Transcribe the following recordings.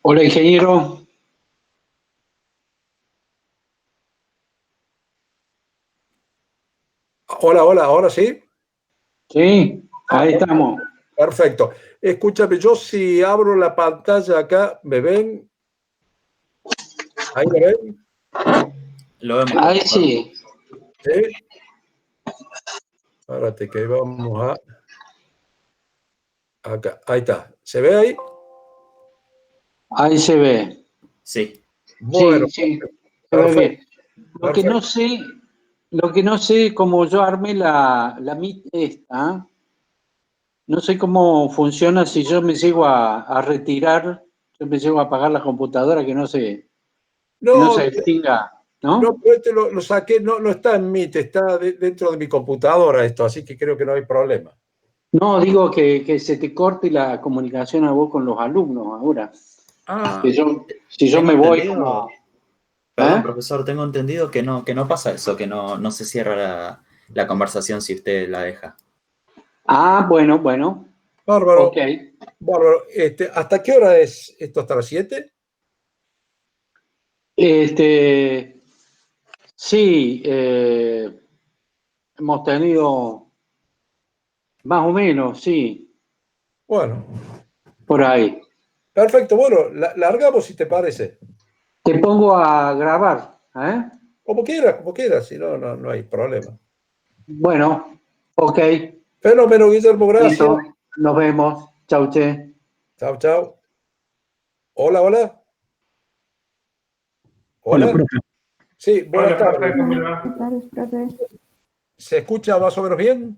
Hola, ingeniero. Hola, hola, ¿ahora sí? Sí, ahí estamos. Perfecto. Escúchame, yo si abro la pantalla acá, ¿me ven? ¿Ahí me ven? Lo vemos. Ahí sí. ¿Sí? Espérate que vamos a... Acá, ahí está. ¿Se ve ahí? Ahí se ve. Sí. Bueno, Sí, se ve bien. perfecto, Lo que no perfecto. sé, cómo yo armé la Meet esta, no sé cómo funciona si yo me llego a retirar, yo me llego a apagar la computadora que no No, se extinga, no, ¿no? pero este lo saqué, no está en Meet, está dentro de mi computadora esto, así que creo que no hay problema. No, digo que se te corte la comunicación a vos con los alumnos ahora. Ah, Que si yo Tengo me voy entendido, como... perdón, ¿Eh? profesor, tengo entendido que no pasa eso, que no se cierra la conversación si usted la deja. Ah, bueno. Ok. bárbaro, bárbaro. ¿Hasta qué hora es esto? ¿Hasta las 7? Este, sí, hemos tenido más o menos, sí, Bueno, por ahí. perfecto. Bueno, largamos si te parece. Te pongo a grabar, ¿eh? Como quieras, si no, no hay problema. Bueno, ok, Fenómeno, Guillermo, gracias. listo. Nos vemos. Chau, che. Chao, chao. Hola, hola. Hola, Hola. profe. Sí, buenas Hola, tardes. profe, ¿cómo le va? Buenas tardes, profe. ¿Se escucha más o menos bien?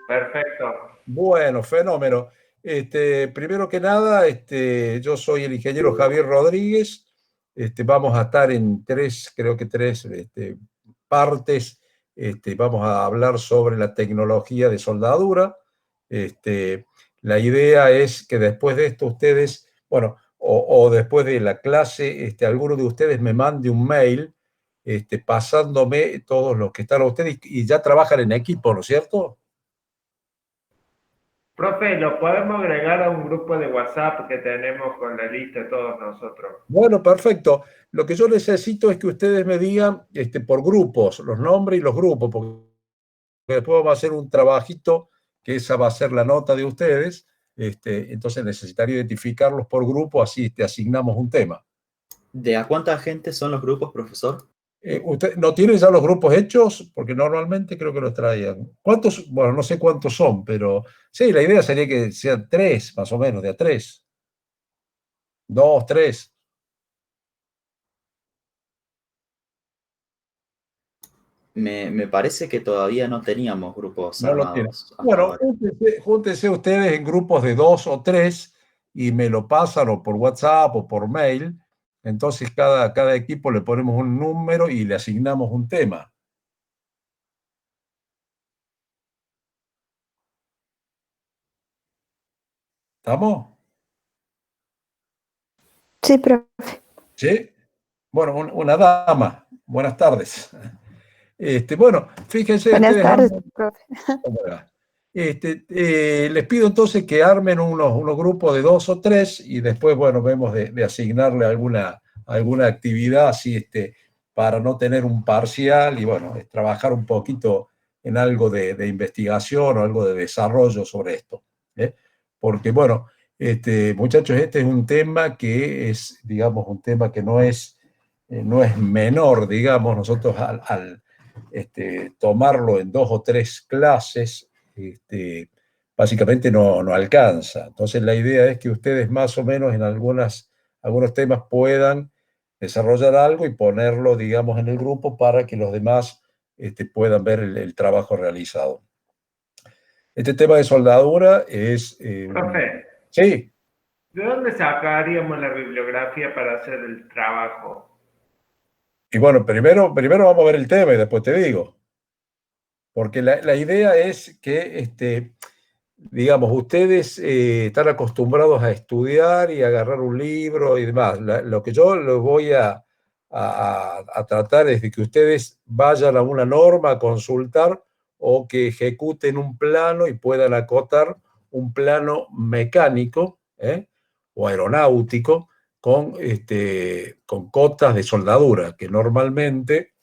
Perfecto. Bueno, fenómeno. Primero que nada, yo soy el ingeniero Javier Rodríguez. Vamos a estar en creo que tres partes. Vamos a hablar sobre la tecnología de soldadura. Este, la idea es que después de esto ustedes, bueno, o después de la clase, alguno de ustedes me mande un mail pasándome todos los que están ustedes y ya trabajan en equipo, ¿no es cierto? Profe, lo podemos agregar a un grupo de WhatsApp que tenemos con la lista de todos nosotros. Bueno, perfecto. Lo que yo necesito es que ustedes me digan por grupos, los nombres y los grupos, porque después vamos a hacer un trabajito, que esa va a ser la nota de ustedes. Entonces necesitaría identificarlos por grupo, así te asignamos un tema. ¿De a cuánta gente son los grupos, profesor? ¿Usted no tiene ya los grupos hechos? Porque normalmente creo que los traían. ¿Cuántos? Bueno, no sé cuántos son, pero sí, la idea sería que sean 3, más o menos, de a 3. 2, 3. Me parece que todavía no teníamos grupos No lo tiene. armados hasta Bueno, ahora. júntense ustedes en grupos de 2 o 3 y me lo pasan o por WhatsApp o por mail. Entonces cada equipo le ponemos un número y le asignamos un tema. ¿Estamos? Sí, profe. ¿Sí? Bueno, una dama. Buenas tardes. Bueno, fíjense Buenas ustedes. tardes, profe. Les pido entonces que armen unos grupos de 2 o 3 y después, bueno, vemos de asignarle alguna actividad así, para no tener un parcial y, bueno, trabajar un poquito en algo de investigación o algo de desarrollo sobre esto. ¿Eh? Porque, bueno, muchachos, este es un tema que es, digamos, un tema que no es menor, digamos, nosotros al tomarlo en 2 o 3 clases, básicamente no alcanza. Entonces la idea es que ustedes más o menos en algunos temas puedan desarrollar algo y ponerlo, digamos, en el grupo para que los demás puedan ver el trabajo realizado. Este tema de soldadura es... Profe, sí. ¿de dónde sacaríamos la bibliografía para hacer el trabajo? Y bueno, primero vamos a ver el tema y después te digo. Porque la idea es que digamos, ustedes están acostumbrados a estudiar y a agarrar un libro y demás. Lo que yo les voy a tratar es de que ustedes vayan a una norma a consultar o que ejecuten un plano y puedan acotar un plano mecánico o aeronáutico con cotas de soldadura, que normalmente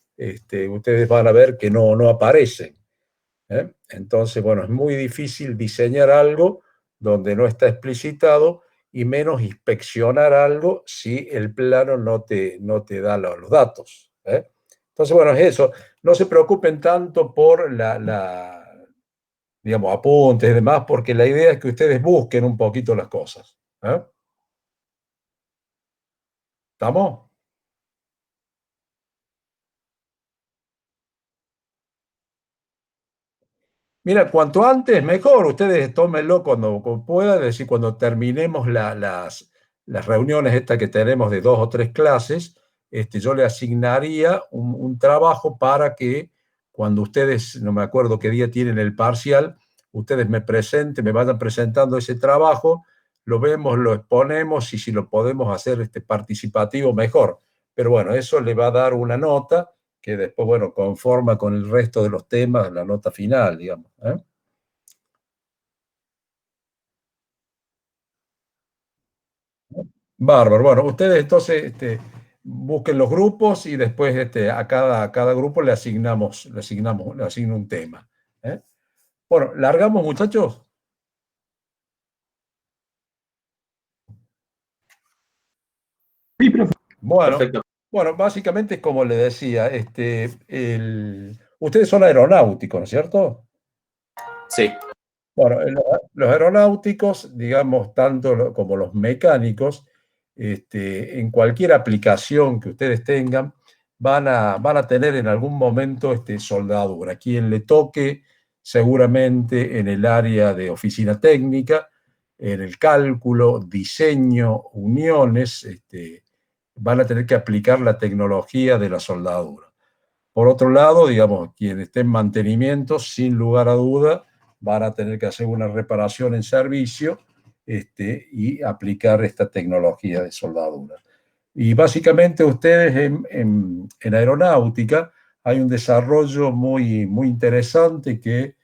ustedes van a ver que no aparecen. Entonces, bueno, es muy difícil diseñar algo donde no está explicitado y menos inspeccionar algo si el plano no te da los datos. Entonces, bueno, es eso. No se preocupen tanto por digamos, apuntes y demás, porque la idea es que ustedes busquen un poquito las cosas. ¿Estamos? Mira, cuanto antes, mejor. Ustedes tómenlo cuando puedan, es decir, cuando terminemos las reuniones estas que tenemos de 2 o 3 clases, yo le asignaría un trabajo para que cuando ustedes, no me acuerdo qué día tienen el parcial, ustedes me vayan presentando ese trabajo, lo vemos, lo exponemos y si lo podemos hacer participativo, mejor. Pero bueno, eso le va a dar una nota que después, bueno, conforma con el resto de los temas la nota final, digamos. Bárbaro. Bueno, ustedes entonces busquen los grupos y después a cada grupo le asigno un tema. ¿eh? Bueno, ¿largamos, muchachos? Sí, profe. Bueno, Perfecto. bueno, básicamente es como le decía, ustedes son aeronáuticos, ¿no es cierto? Sí, Bueno, los aeronáuticos, digamos, tanto como los mecánicos, en cualquier aplicación que ustedes tengan, van a tener en algún momento soldadura. Quien le toque, seguramente en el área de oficina técnica, en el cálculo, diseño, uniones, van a tener que aplicar la tecnología de la soldadura. Por otro lado, digamos, quien esté en mantenimiento, sin lugar a duda, van a tener que hacer una reparación en servicio y aplicar esta tecnología de soldadura. Y básicamente ustedes en aeronáutica hay un desarrollo muy interesante que,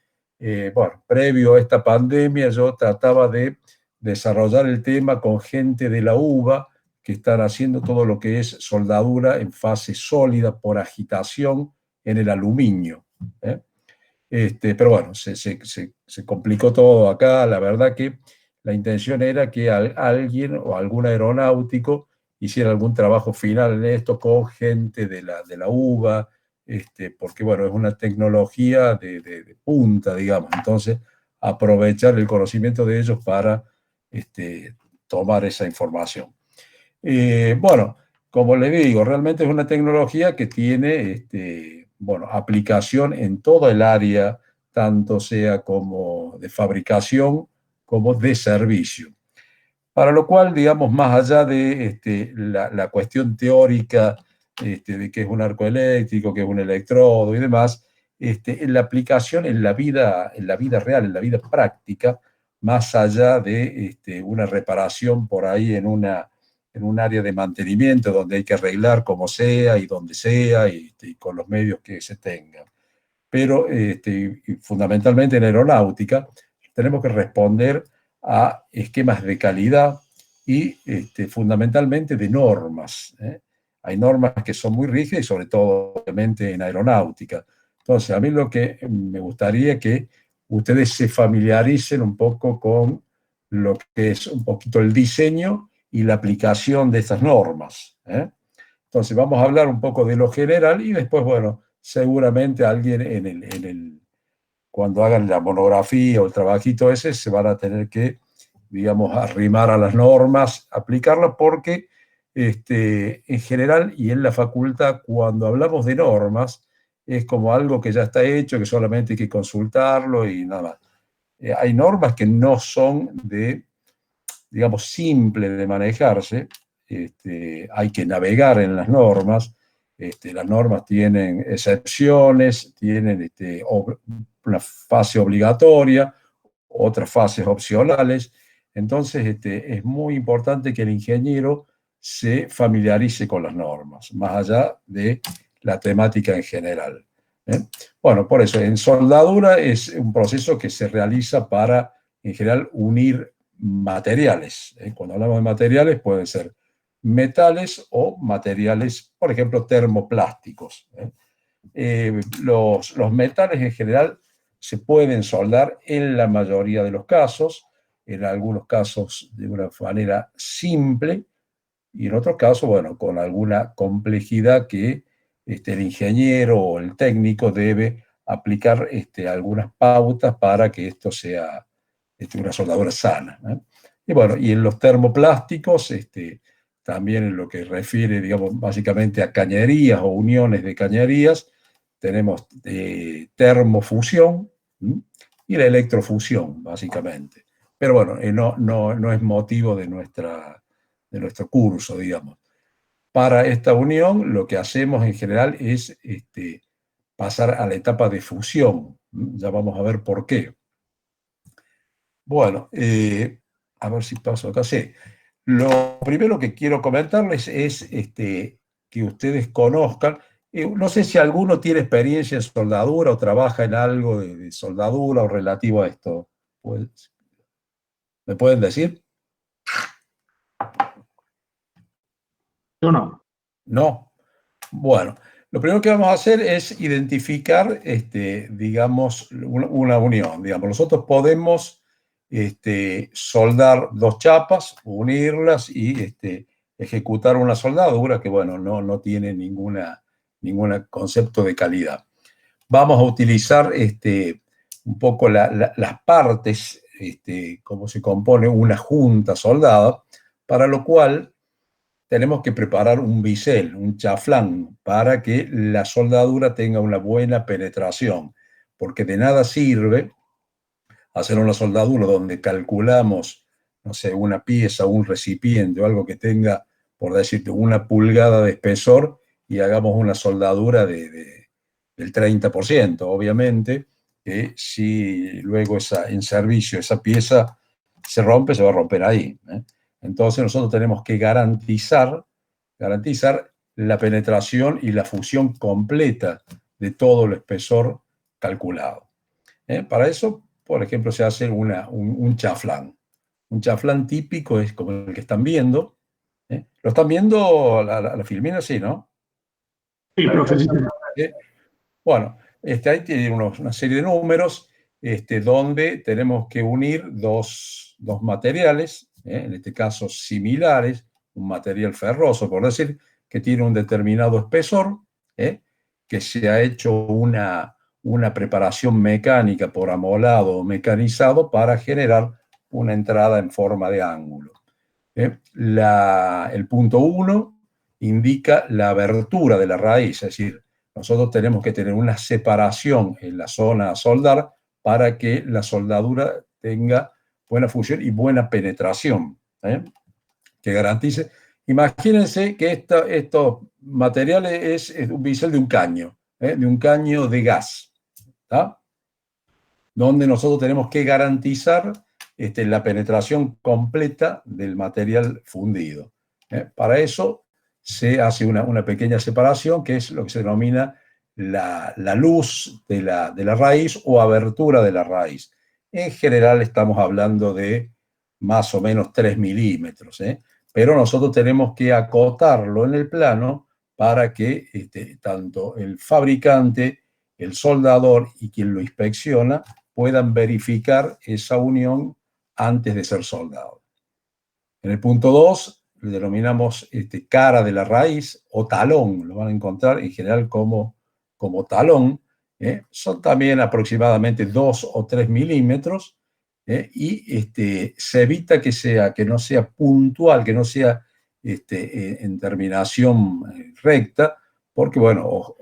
bueno, previo a esta pandemia yo trataba de desarrollar el tema con gente de la UBA que están haciendo todo lo que es soldadura en fase sólida por agitación en el aluminio. Pero bueno, se complicó todo acá. La verdad que la intención era que alguien o algún aeronáutico hiciera algún trabajo final en esto con gente de la UBA, porque bueno, es una tecnología de punta, digamos. Entonces, aprovechar el conocimiento de ellos para tomar esa información. Bueno, como le digo, realmente es una tecnología que tiene bueno, aplicación en todo el área, tanto sea como de fabricación como de servicio. Para lo cual, digamos, más allá de la cuestión teórica de qué es un arco eléctrico, qué es un electrodo y demás, en la aplicación en la vida real, en la vida práctica, más allá de una reparación por ahí en un área de mantenimiento donde hay que arreglar como sea y donde sea y con los medios que se tengan. Pero fundamentalmente en aeronáutica tenemos que responder a esquemas de calidad y fundamentalmente de normas. Hay normas que son muy rígidas y sobre todo obviamente en aeronáutica. Entonces, a mí lo que me gustaría que ustedes se familiaricen un poco con lo que es un poquito el diseño y la aplicación de estas normas. Entonces, vamos a hablar un poco de lo general y después, bueno, seguramente alguien cuando hagan la monografía o el trabajito ese, se van a tener que, digamos, arrimar a las normas, aplicarlas, porque en general y en la facultad, cuando hablamos de normas, es como algo que ya está hecho, que solamente hay que consultarlo y nada más. Hay normas que no son digamos, simple de manejarse, hay que navegar en las normas. Las normas tienen excepciones, tienen una fase obligatoria, otras fases opcionales. Entonces, es muy importante que el ingeniero se familiarice con las normas, más allá de la temática en general. Bueno, por eso, en soldadura es un proceso que se realiza para, en general, unir materiales. Cuando hablamos de materiales, pueden ser metales o materiales, por ejemplo, termoplásticos. Los metales en general se pueden soldar en la mayoría de los casos, en algunos casos de una manera simple y en otros casos, bueno, con alguna complejidad que el ingeniero o el técnico debe aplicar algunas pautas para que esto sea una soldadura sana. Y bueno, y en los termoplásticos, también en lo que refiere, digamos, básicamente a cañerías o uniones de cañerías, tenemos termofusión y la electrofusión, básicamente. Pero bueno, no es motivo de nuestro curso, digamos. Para esta unión, lo que hacemos en general es pasar a la etapa de fusión. Ya vamos a ver por qué. Bueno, a ver si paso acá. Sí. Lo primero que quiero comentarles es que ustedes conozcan, no sé si alguno tiene experiencia en soldadura o trabaja en algo de soldadura o relativo a esto. Pues, ¿me pueden decir? Yo no. No. Bueno, lo primero que vamos a hacer es identificar, digamos, una unión. Digamos, nosotros podemos soldar dos chapas, unirlas y ejecutar una soldadura que, bueno, no tiene ningún concepto de calidad. Vamos a utilizar un poco las partes, cómo se compone una junta soldada, para lo cual tenemos que preparar un bisel, un chaflán, para que la soldadura tenga una buena penetración, porque de nada sirve hacer una soldadura donde calculamos, no sé, una pieza, un recipiente o algo que tenga, por decirte, 1 pulgada de espesor y hagamos una soldadura del 30%. Obviamente, que si luego en servicio esa pieza se rompe, se va a romper ahí. Entonces nosotros tenemos que garantizar la penetración y la fusión completa de todo el espesor calculado. Para eso, por ejemplo, se hace un chaflán. Un chaflán típico es como el que están viendo. ¿Lo están viendo la filmina? Sí, ¿no? Sí, profe, sí. Bueno, ahí tiene una serie de números donde tenemos que unir dos materiales, en este caso similares, un material ferroso, por decir, que tiene un determinado espesor, que se ha hecho una preparación mecánica por amolado o mecanizado para generar una entrada en forma de ángulo. El punto 1 indica la abertura de la raíz, es decir, nosotros tenemos que tener una separación en la zona a soldar para que la soldadura tenga buena fusión y buena penetración, que garantice. Imagínense que estos materiales es un bisel de un caño de gas, ¿tá? Donde nosotros tenemos que garantizar la penetración completa del material fundido. Para eso se hace una pequeña separación, que es lo que se denomina la luz de la raíz o abertura de la raíz. En general estamos hablando de más o menos 3 milímetros, pero nosotros tenemos que acotarlo en el plano para que tanto el fabricante, el soldador y quien lo inspecciona puedan verificar esa unión antes de ser soldado. En el punto 2 le denominamos cara de la raíz o talón, lo van a encontrar en general como talón, son también aproximadamente 2 o 3 milímetros, y se evita que no sea puntual, que no sea en terminación recta, porque bueno,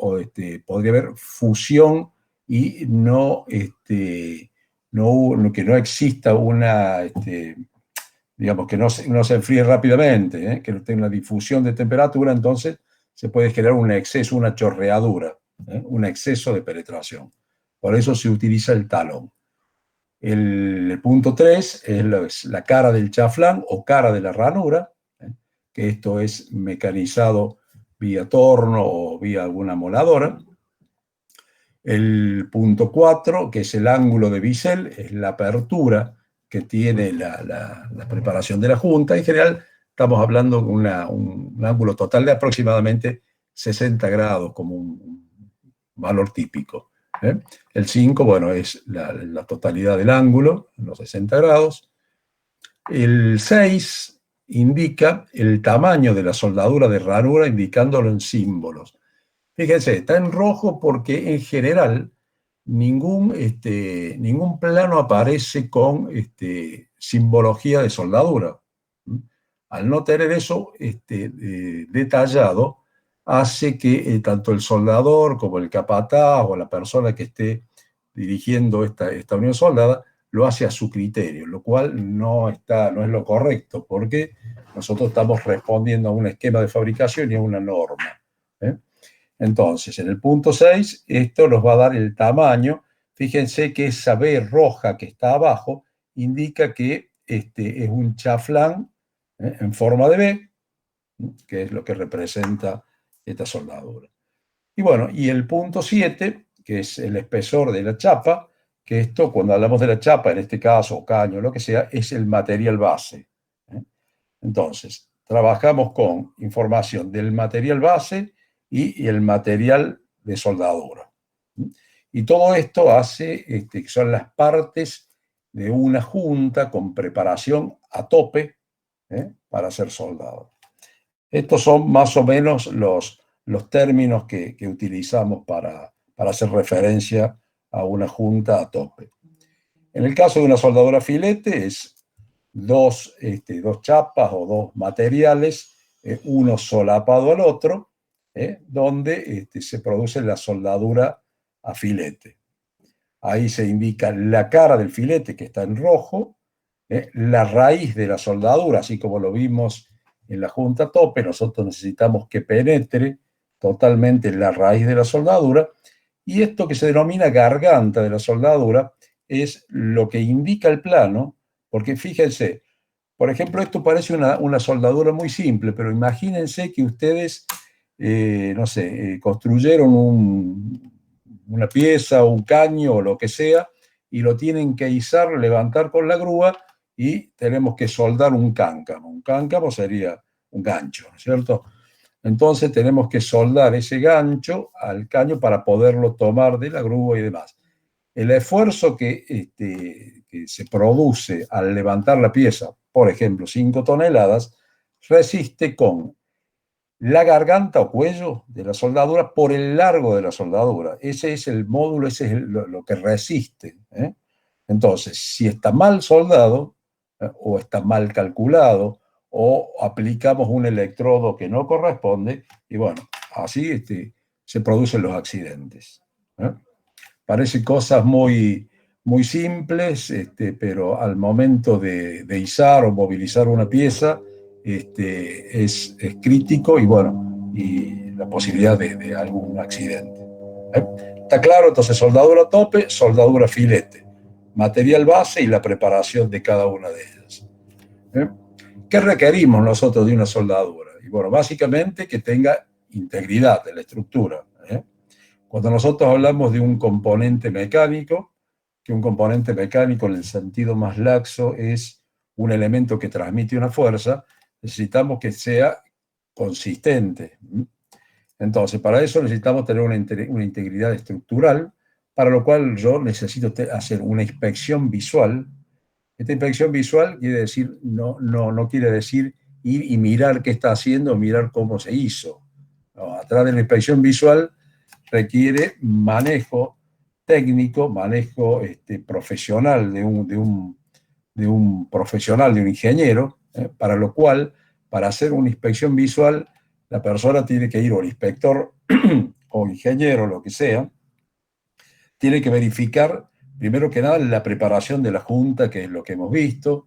podría haber fusión y que no exista digamos, que no se enfríe rápidamente, que no tenga una difusión de temperatura, entonces se puede generar un exceso, una chorreadura, un exceso de penetración. Por eso se utiliza el talón. El punto 3 es la cara del chaflán o cara de la ranura, que esto es mecanizado vía torno o vía alguna moladora. El punto 4, que es el ángulo de bisel, es la apertura que tiene la preparación de la junta. En general, estamos hablando de un ángulo total de aproximadamente 60 grados, como un valor típico. El 5, bueno, es la totalidad del ángulo, los 60 grados. El 6 indica el tamaño de la soldadura de ranura, indicándolo en símbolos. Fíjense, está en rojo porque en general ningún plano aparece con simbología de soldadura. Al no tener eso detallado, hace que tanto el soldador como el capataz o la persona que esté dirigiendo esta unión soldada lo hace a su criterio, lo cual no es lo correcto, porque nosotros estamos respondiendo a un esquema de fabricación y a una norma. Entonces, en el punto 6, esto nos va a dar el tamaño. Fíjense que esa B roja que está abajo indica que es un chaflán en forma de B, que es lo que representa esta soldadura. Y bueno, y el punto 7, que es el espesor de la chapa, que esto, cuando hablamos de la chapa, en este caso, caño, lo que sea, es el material base. Entonces, trabajamos con información del material base y el material de soldadura. Y todo esto hace que son las partes de una junta con preparación a tope para ser soldado. Estos son más o menos los términos que utilizamos para hacer referencia a una junta a tope. En el caso de una soldadura filete es dos chapas o dos materiales, uno solapado al otro, donde se produce la soldadura a filete. Ahí se indica la cara del filete, que está en rojo, la raíz de la soldadura, así como lo vimos en la junta tope. Nosotros necesitamos que penetre totalmente la raíz de la soldadura, y esto que se denomina garganta de la soldadura es lo que indica el plano, porque fíjense, por ejemplo, esto parece una soldadura muy simple, pero imagínense que ustedes, no sé, construyeron una pieza, un caño o lo que sea, y lo tienen que izar, levantar con la grúa, y tenemos que soldar un cáncamo. Un cáncamo sería un gancho, ¿no es cierto? Entonces tenemos que soldar ese gancho al caño para poderlo tomar de la grúa y demás. El esfuerzo que se produce al levantar la pieza, por ejemplo, 5 toneladas, resiste con la garganta o cuello de la soldadura por el largo de la soldadura. Ese es el módulo, ese es lo que resiste. Entonces, si está mal soldado, o está mal calculado, o aplicamos un electrodo que no corresponde, y bueno, así se producen los accidentes. Parece cosas muy, muy simples, pero al momento de izar o movilizar una pieza, es crítico, y bueno, y la posibilidad de algún accidente. ¿Está claro? Entonces, soldadura tope, soldadura filete, material base y la preparación de cada una de ellas. ¿Qué requerimos nosotros de una soldadura? Y bueno, básicamente que tenga integridad de la estructura. Cuando nosotros hablamos de un componente mecánico, que un componente mecánico en el sentido más laxo es un elemento que transmite una fuerza, necesitamos que sea consistente. Entonces, para eso necesitamos tener una integridad estructural, para lo cual yo necesito hacer una inspección visual. Esta inspección visual quiere decir, no quiere decir ir y mirar qué está haciendo o mirar cómo se hizo. No, atrás de la inspección visual requiere manejo técnico, manejo profesional de un profesional, de un ingeniero, para lo cual, para hacer una inspección visual, la persona tiene que ir, o el inspector o ingeniero, lo que sea, tiene que verificar, primero que nada, la preparación de la junta, que es lo que hemos visto.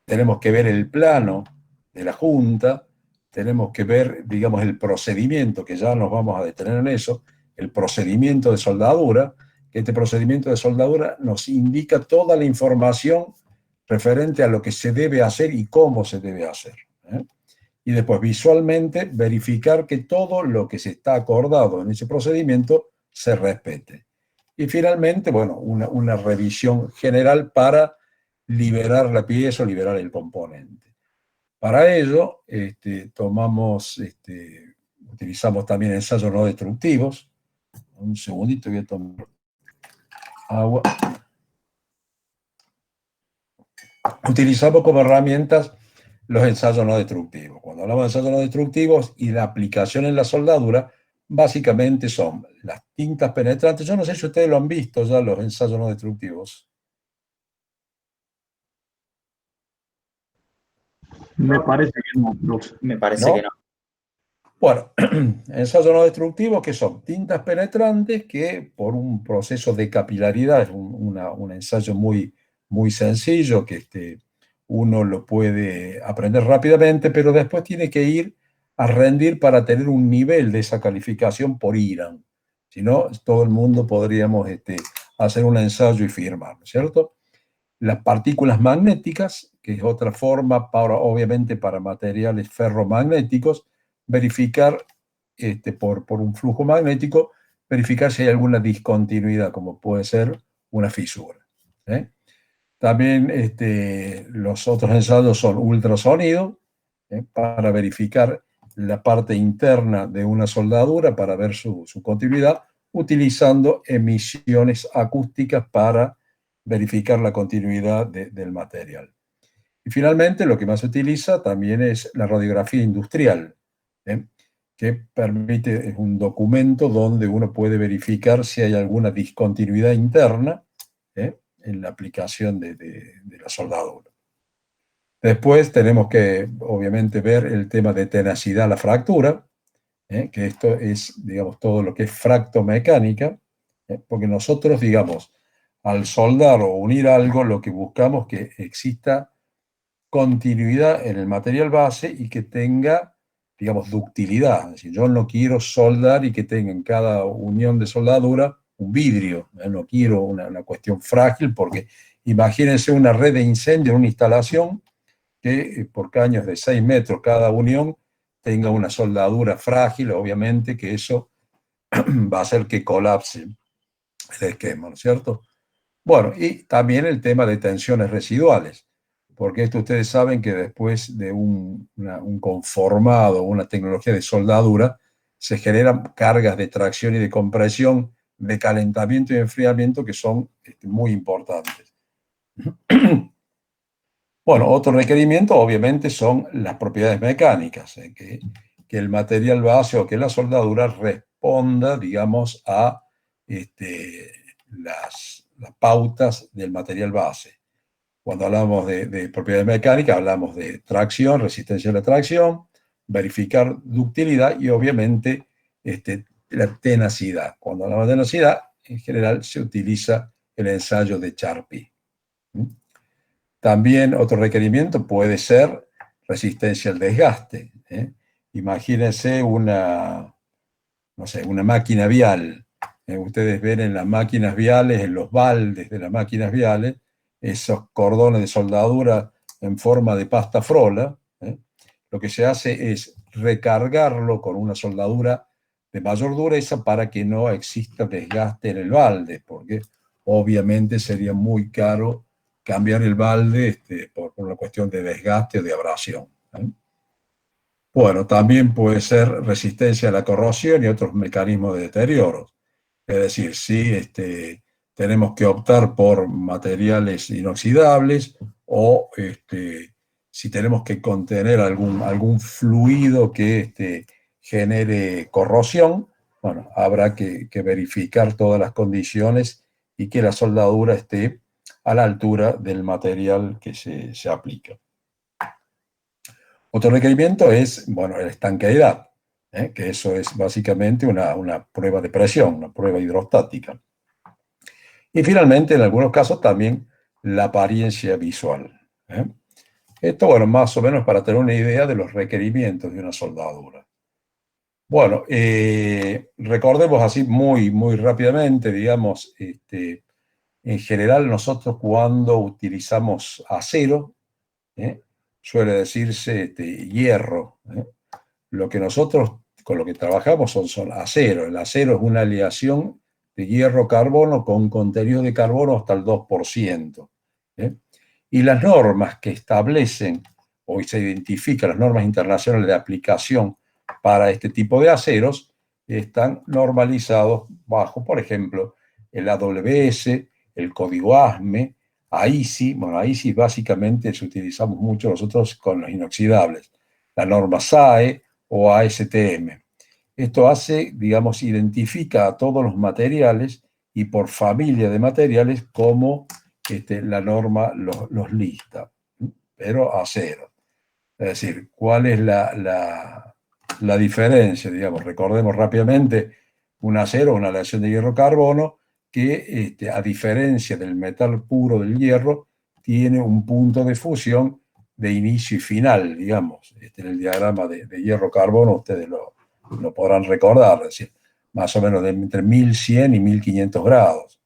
Tenemos que ver el plano de la junta, tenemos que ver, digamos, el procedimiento, que ya nos vamos a detener en eso, el procedimiento de soldadura, que este procedimiento de soldadura nos indica toda la información referente a lo que se debe hacer y cómo se debe hacer. Y después, visualmente, verificar que todo lo que se está acordado en ese procedimiento se respete. Y finalmente, bueno, una revisión general para liberar la pieza o liberar el componente. Para ello, utilizamos también ensayos no destructivos. Un segundito, voy a tomar agua. Utilizamos como herramientas los ensayos no destructivos. Cuando hablamos de ensayos no destructivos y la aplicación en la soldadura, básicamente son las tintas penetrantes. Yo no sé si ustedes lo han visto ya, los ensayos no destructivos. Me parece que no, profe. Me parece ¿No? que no. Bueno, ensayos no destructivos que son tintas penetrantes que por un proceso de capilaridad, es un ensayo muy, muy sencillo que uno lo puede aprender rápidamente, pero después tiene que ir a rendir para tener un nivel de esa calificación por IRAN. Si no, todo el mundo podríamos hacer un ensayo y firmar, ¿cierto? Las partículas magnéticas, que es otra forma, obviamente para materiales ferromagnéticos, verificar por un flujo magnético, verificar si hay alguna discontinuidad, como puede ser una fisura. ¿Eh? También los otros ensayos son ultrasonido, para verificar la parte interna de una soldadura, para ver su continuidad, utilizando emisiones acústicas para verificar la continuidad del material. Y finalmente, lo que más se utiliza también es la radiografía industrial, que permite, es un documento donde uno puede verificar si hay alguna discontinuidad interna en la aplicación de la soldadura. Después tenemos que, obviamente, ver el tema de tenacidad a la fractura, que esto es, digamos, todo lo que es fractomecánica, porque nosotros, digamos, al soldar o unir algo, lo que buscamos es que exista continuidad en el material base y que tenga, digamos, ductilidad. Es decir, yo no quiero soldar y que tenga en cada unión de soldadura un vidrio. No quiero una cuestión frágil, porque imagínense una red de incendio en una instalación que por caños de 6 metros cada unión tenga una soldadura frágil, obviamente que eso va a hacer que colapse el esquema, ¿no es cierto? Bueno, y también el tema de tensiones residuales, porque esto ustedes saben que después de un conformado, una tecnología de soldadura, se generan cargas de tracción y de compresión, de calentamiento y enfriamiento que son muy importantes. Bueno, otro requerimiento obviamente son las propiedades mecánicas, que el material base o que la soldadura responda, digamos, a las pautas del material base. Cuando hablamos de propiedades mecánicas, hablamos de tracción, resistencia a la tracción, verificar ductilidad y obviamente la tenacidad. Cuando hablamos de tenacidad, en general se utiliza el ensayo de Charpy. También otro requerimiento puede ser resistencia al desgaste. Imagínense una máquina vial. Ustedes ven en las máquinas viales, en los baldes de las máquinas viales, esos cordones de soldadura en forma de pasta frola. Lo que se hace es recargarlo con una soldadura de mayor dureza para que no exista desgaste en el balde, porque obviamente sería muy caro cambiar el balde por una cuestión de desgaste o de abrasión. Bueno, también puede ser resistencia a la corrosión y otros mecanismos de deterioro. Es decir, si tenemos que optar por materiales inoxidables o si tenemos que contener algún fluido que genere corrosión, bueno, habrá que verificar todas las condiciones y que la soldadura esté a la altura del material que se aplica. Otro requerimiento es, bueno, la estanqueidad, que eso es básicamente una prueba de presión, una prueba hidrostática. Y finalmente, en algunos casos también la apariencia visual. Esto, bueno, más o menos para tener una idea de los requerimientos de una soldadura. Bueno, recordemos así muy, muy rápidamente, digamos, en general nosotros cuando utilizamos acero, suele decirse hierro. Lo que nosotros con lo que trabajamos son acero. El acero es una aleación de hierro-carbono con contenido de carbono hasta el 2%. Y las normas que establecen, hoy se identifican las normas internacionales de aplicación para este tipo de aceros, están normalizados bajo, por ejemplo, el AWS, el código ASME, AISI. Bueno, AISI básicamente se utilizamos mucho nosotros con los inoxidables, la norma SAE o ASTM. Esto hace, digamos, identifica a todos los materiales y por familia de materiales como la norma los lista, pero acero. Es decir, ¿cuál es la diferencia? Digamos, recordemos rápidamente un acero, una aleación de hierro-carbono, que a diferencia del metal puro del hierro, tiene un punto de fusión de inicio y final, digamos. En el diagrama de hierro-carbono ustedes lo podrán recordar, es decir, más o menos de entre 1100 y 1500 grados.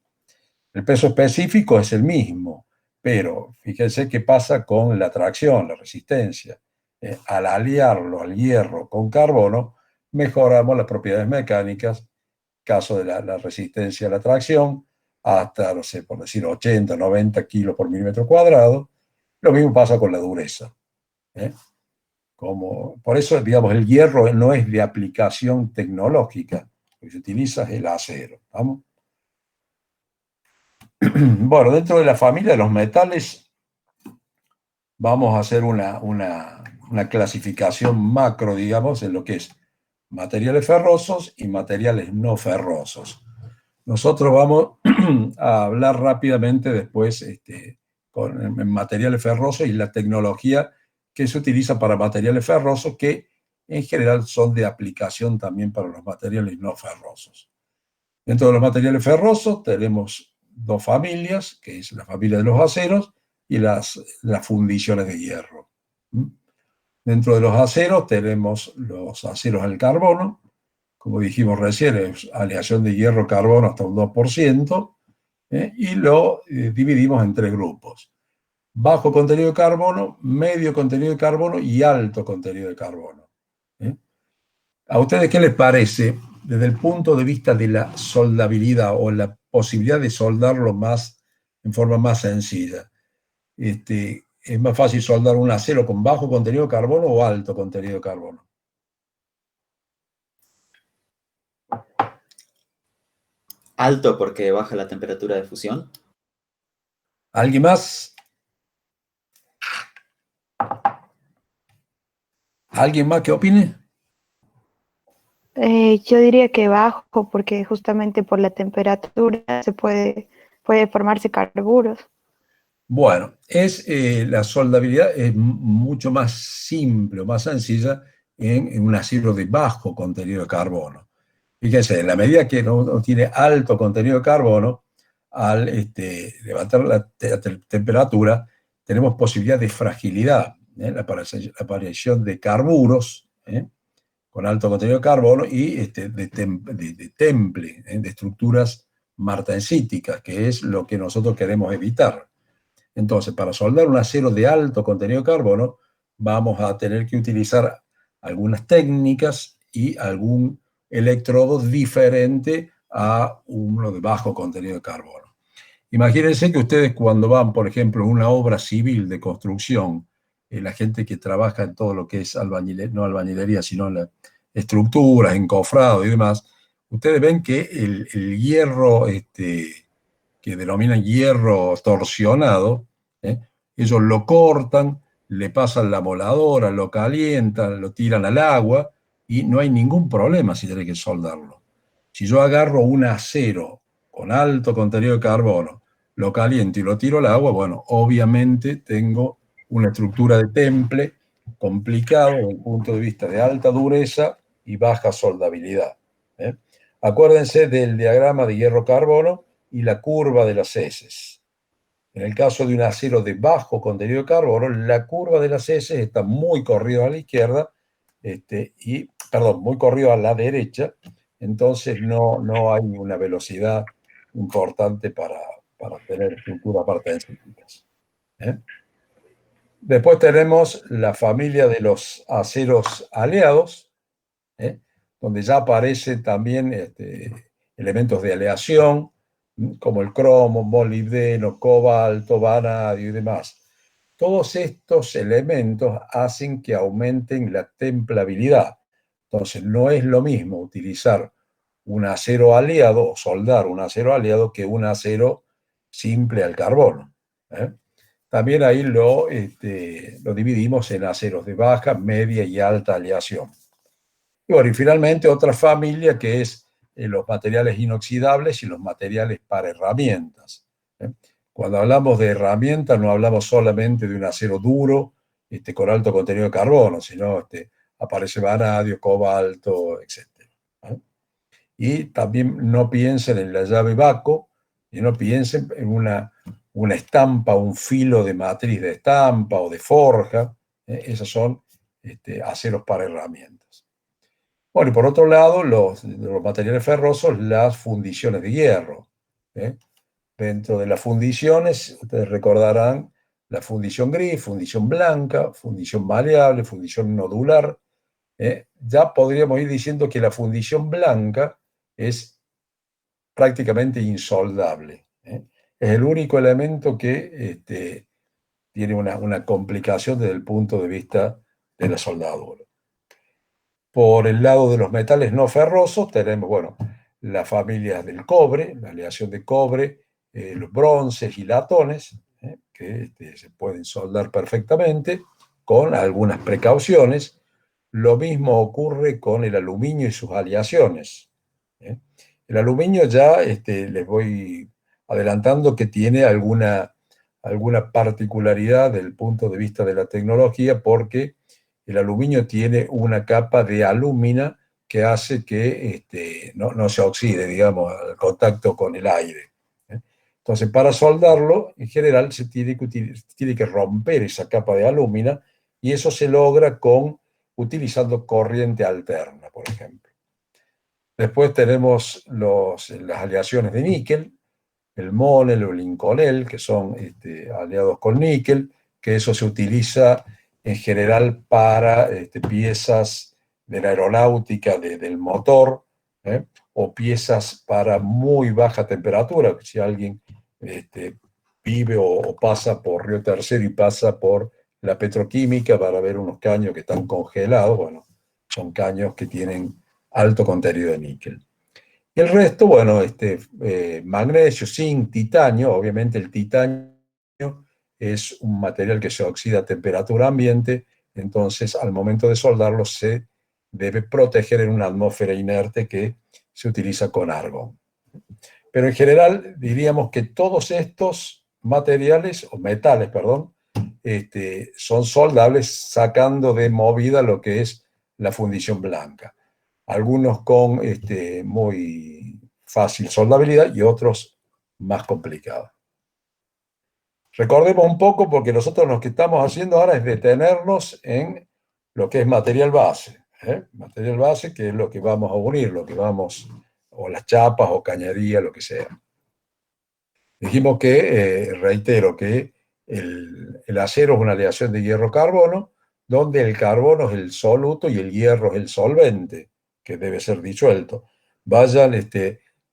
El peso específico es el mismo, pero fíjense qué pasa con la tracción, la resistencia. Al aliarlo al hierro con carbono, mejoramos las propiedades mecánicas, caso de la resistencia a la tracción, hasta, no sé, por decir 80, 90 kilos por milímetro cuadrado. Lo mismo pasa con la dureza. Por eso, digamos, el hierro no es de aplicación tecnológica, lo que se utiliza es el acero. ¿Vamos? Bueno, dentro de la familia de los metales vamos a hacer una clasificación macro, digamos, en lo que es materiales ferrosos y materiales no ferrosos. Nosotros vamos a hablar rápidamente después en materiales ferrosos y la tecnología que se utiliza para materiales ferrosos, que en general son de aplicación también para los materiales no ferrosos. Dentro de los materiales ferrosos tenemos dos familias, que es la familia de los aceros y las fundiciones de hierro. Dentro de los aceros tenemos los aceros al carbono, como dijimos recién, es aleación de hierro-carbono hasta un 2%, y lo dividimos en tres grupos: bajo contenido de carbono, medio contenido de carbono y alto contenido de carbono. ¿A ustedes qué les parece desde el punto de vista de la soldabilidad o la posibilidad de soldarlo en forma más sencilla? ¿Es más fácil soldar un acero con bajo contenido de carbono o alto contenido de carbono? Alto porque baja la temperatura de fusión. ¿Alguien más? ¿Alguien más que opine? Yo diría que bajo, porque justamente por la temperatura puede formarse carburos. Bueno, la soldabilidad es mucho más simple o más sencilla en un acero de bajo contenido de carbono. Fíjense, en la medida que no tiene alto contenido de carbono, al levantar la temperatura, tenemos posibilidad de fragilidad, la aparición de carburos, con alto contenido de carbono, y de temple, de estructuras martensíticas, que es lo que nosotros queremos evitar. Entonces, para soldar un acero de alto contenido de carbono, vamos a tener que utilizar algunas técnicas y algún electrodo diferente a uno de bajo contenido de carbono. Imagínense que ustedes, cuando van, por ejemplo, a una obra civil de construcción, la gente que trabaja en todo lo que es no albañilería, sino en las estructuras, encofrado y demás, ustedes ven que el hierro, que denominan hierro torsionado, ellos lo cortan, le pasan la moladora, lo calientan, lo tiran al agua y no hay ningún problema si tienen que soldarlo. Si yo agarro un acero con alto contenido de carbono, lo caliento y lo tiro al agua, bueno, obviamente tengo una estructura de temple complicado desde el punto de vista de alta dureza y baja soldabilidad. Acuérdense del diagrama de hierro-carbono y la curva de las heces. En el caso de un acero de bajo contenido de carbono, la curva de las heces está muy corrida a la izquierda, muy corrido a la derecha, entonces no hay una velocidad importante para tener estructuras martensíticas. Después tenemos la familia de los aceros aleados, donde ya aparece también elementos de aleación, como el cromo, molibdeno, cobalto, vanadio y demás. Todos estos elementos hacen que aumenten la templabilidad. Entonces, no es lo mismo utilizar un acero aliado o soldar un acero aliado que un acero simple al carbono. También ahí lo dividimos en aceros de baja, media y alta aleación. Y bueno, y finalmente otra familia que es los materiales inoxidables y los materiales para herramientas. Cuando hablamos de herramientas no hablamos solamente de un acero duro con alto contenido de carbono, sino aparece vanadio, cobalto, etc. Y también no piensen en la llave Baco y no piensen en una estampa, un filo de matriz de estampa o de forja. Esos son aceros para herramientas. Bueno, y por otro lado, los materiales ferrosos, las fundiciones de hierro. Dentro de las fundiciones, ustedes recordarán la fundición gris, fundición blanca, fundición maleable, fundición nodular. Ya podríamos ir diciendo que la fundición blanca es prácticamente insoldable. Es el único elemento que tiene una complicación desde el punto de vista de la soldadura. Por el lado de los metales no ferrosos tenemos, bueno, las familias del cobre, la aleación de cobre, los bronces y latones, que se pueden soldar perfectamente con algunas precauciones. Lo mismo ocurre con el aluminio y sus aleaciones. El aluminio ya les voy adelantando que tiene alguna particularidad del punto de vista de la tecnología, porque el aluminio tiene una capa de alúmina que hace que no se oxide, digamos, al contacto con el aire. Entonces, para soldarlo, en general, se tiene que romper esa capa de alúmina, y eso se logra utilizando corriente alterna, por ejemplo. Después tenemos las aleaciones de níquel, el monel o el inconel, que son aliados con níquel, que eso se utiliza en general para piezas de la aeronáutica, del motor, o piezas para muy baja temperatura. Si alguien vive o pasa por Río Tercero y pasa por la petroquímica para ver unos caños que están congelados, bueno, son caños que tienen alto contenido de níquel. Y el resto, bueno, magnesio, zinc, titanio. Obviamente el titanio es un material que se oxida a temperatura ambiente, entonces al momento de soldarlo se debe proteger en una atmósfera inerte que se utiliza con argón. Pero en general diríamos que todos estos materiales, o metales, perdón, son soldables sacando de movida lo que es la fundición blanca. Algunos con muy fácil soldabilidad y otros más complicados. Recordemos un poco, porque nosotros lo que estamos haciendo ahora es detenernos en lo que es material base. Material base, que es lo que vamos a unir, o las chapas o cañería, lo que sea. Dijimos que, reitero, que el acero es una aleación de hierro-carbono, donde el carbono es el soluto y el hierro es el solvente, que debe ser disuelto. Vayan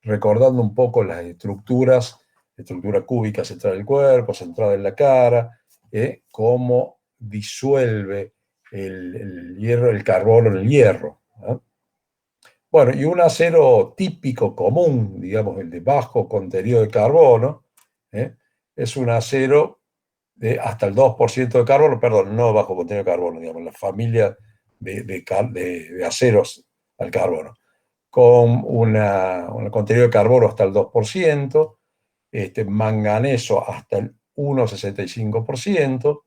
recordando un poco las estructuras, estructura cúbica central del cuerpo, centrada en la cara, cómo disuelve el hierro, el carbono en el hierro. Bueno, y un acero típico común, digamos, el de bajo contenido de carbono, es un acero de hasta el 2% de carbono, perdón, no bajo contenido de carbono, digamos, la familia de aceros al carbono, con un contenido de carbono hasta el 2%, manganeso hasta el 1,65%,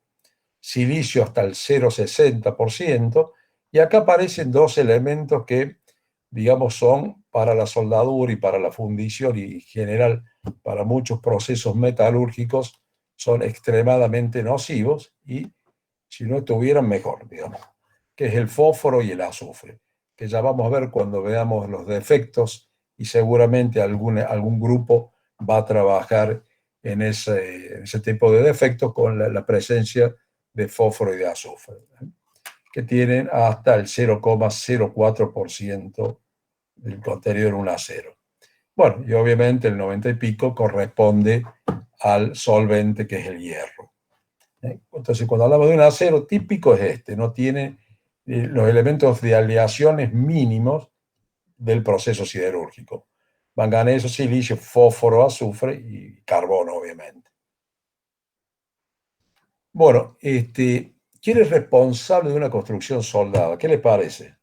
silicio hasta el 0,60%, y acá aparecen dos elementos que, digamos, son para la soldadura y para la fundición y en general para muchos procesos metalúrgicos, son extremadamente nocivos, y si no estuvieran mejor, digamos, que es el fósforo y el azufre, que ya vamos a ver cuando veamos los defectos, y seguramente algún grupo va a trabajar en ese tipo de defectos con la presencia de fósforo y de azufre, que tienen hasta el 0,04% del contenido en un acero. Bueno, y obviamente el 90 y pico corresponde al solvente, que es el hierro. Entonces, cuando hablamos de un acero típico es este, no tiene los elementos de aleaciones mínimos del proceso siderúrgico. Manganeso, silicio, fósforo, azufre y carbono, obviamente. Bueno, ¿quién es responsable de una construcción soldada? ¿Qué le parece?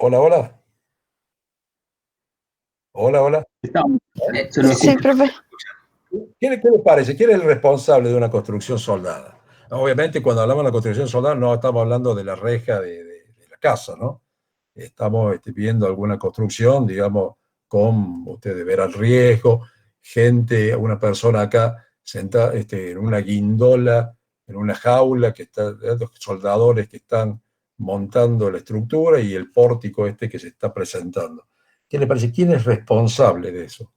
Hola, hola. Hola, hola. Estamos, se lo Sí, escucho. profe. ¿Qué le parece? ¿Quién es el responsable de una construcción soldada? Obviamente, cuando hablamos de la construcción soldada, no estamos hablando de la reja de la casa, ¿no? Estamos viendo alguna construcción, digamos, con, ustedes verán, riesgo, gente, una persona acá sentada en una guindola, en una jaula, que está, los soldadores que están montando la estructura y el pórtico que se está presentando. ¿Qué le parece? ¿Quién es responsable de eso?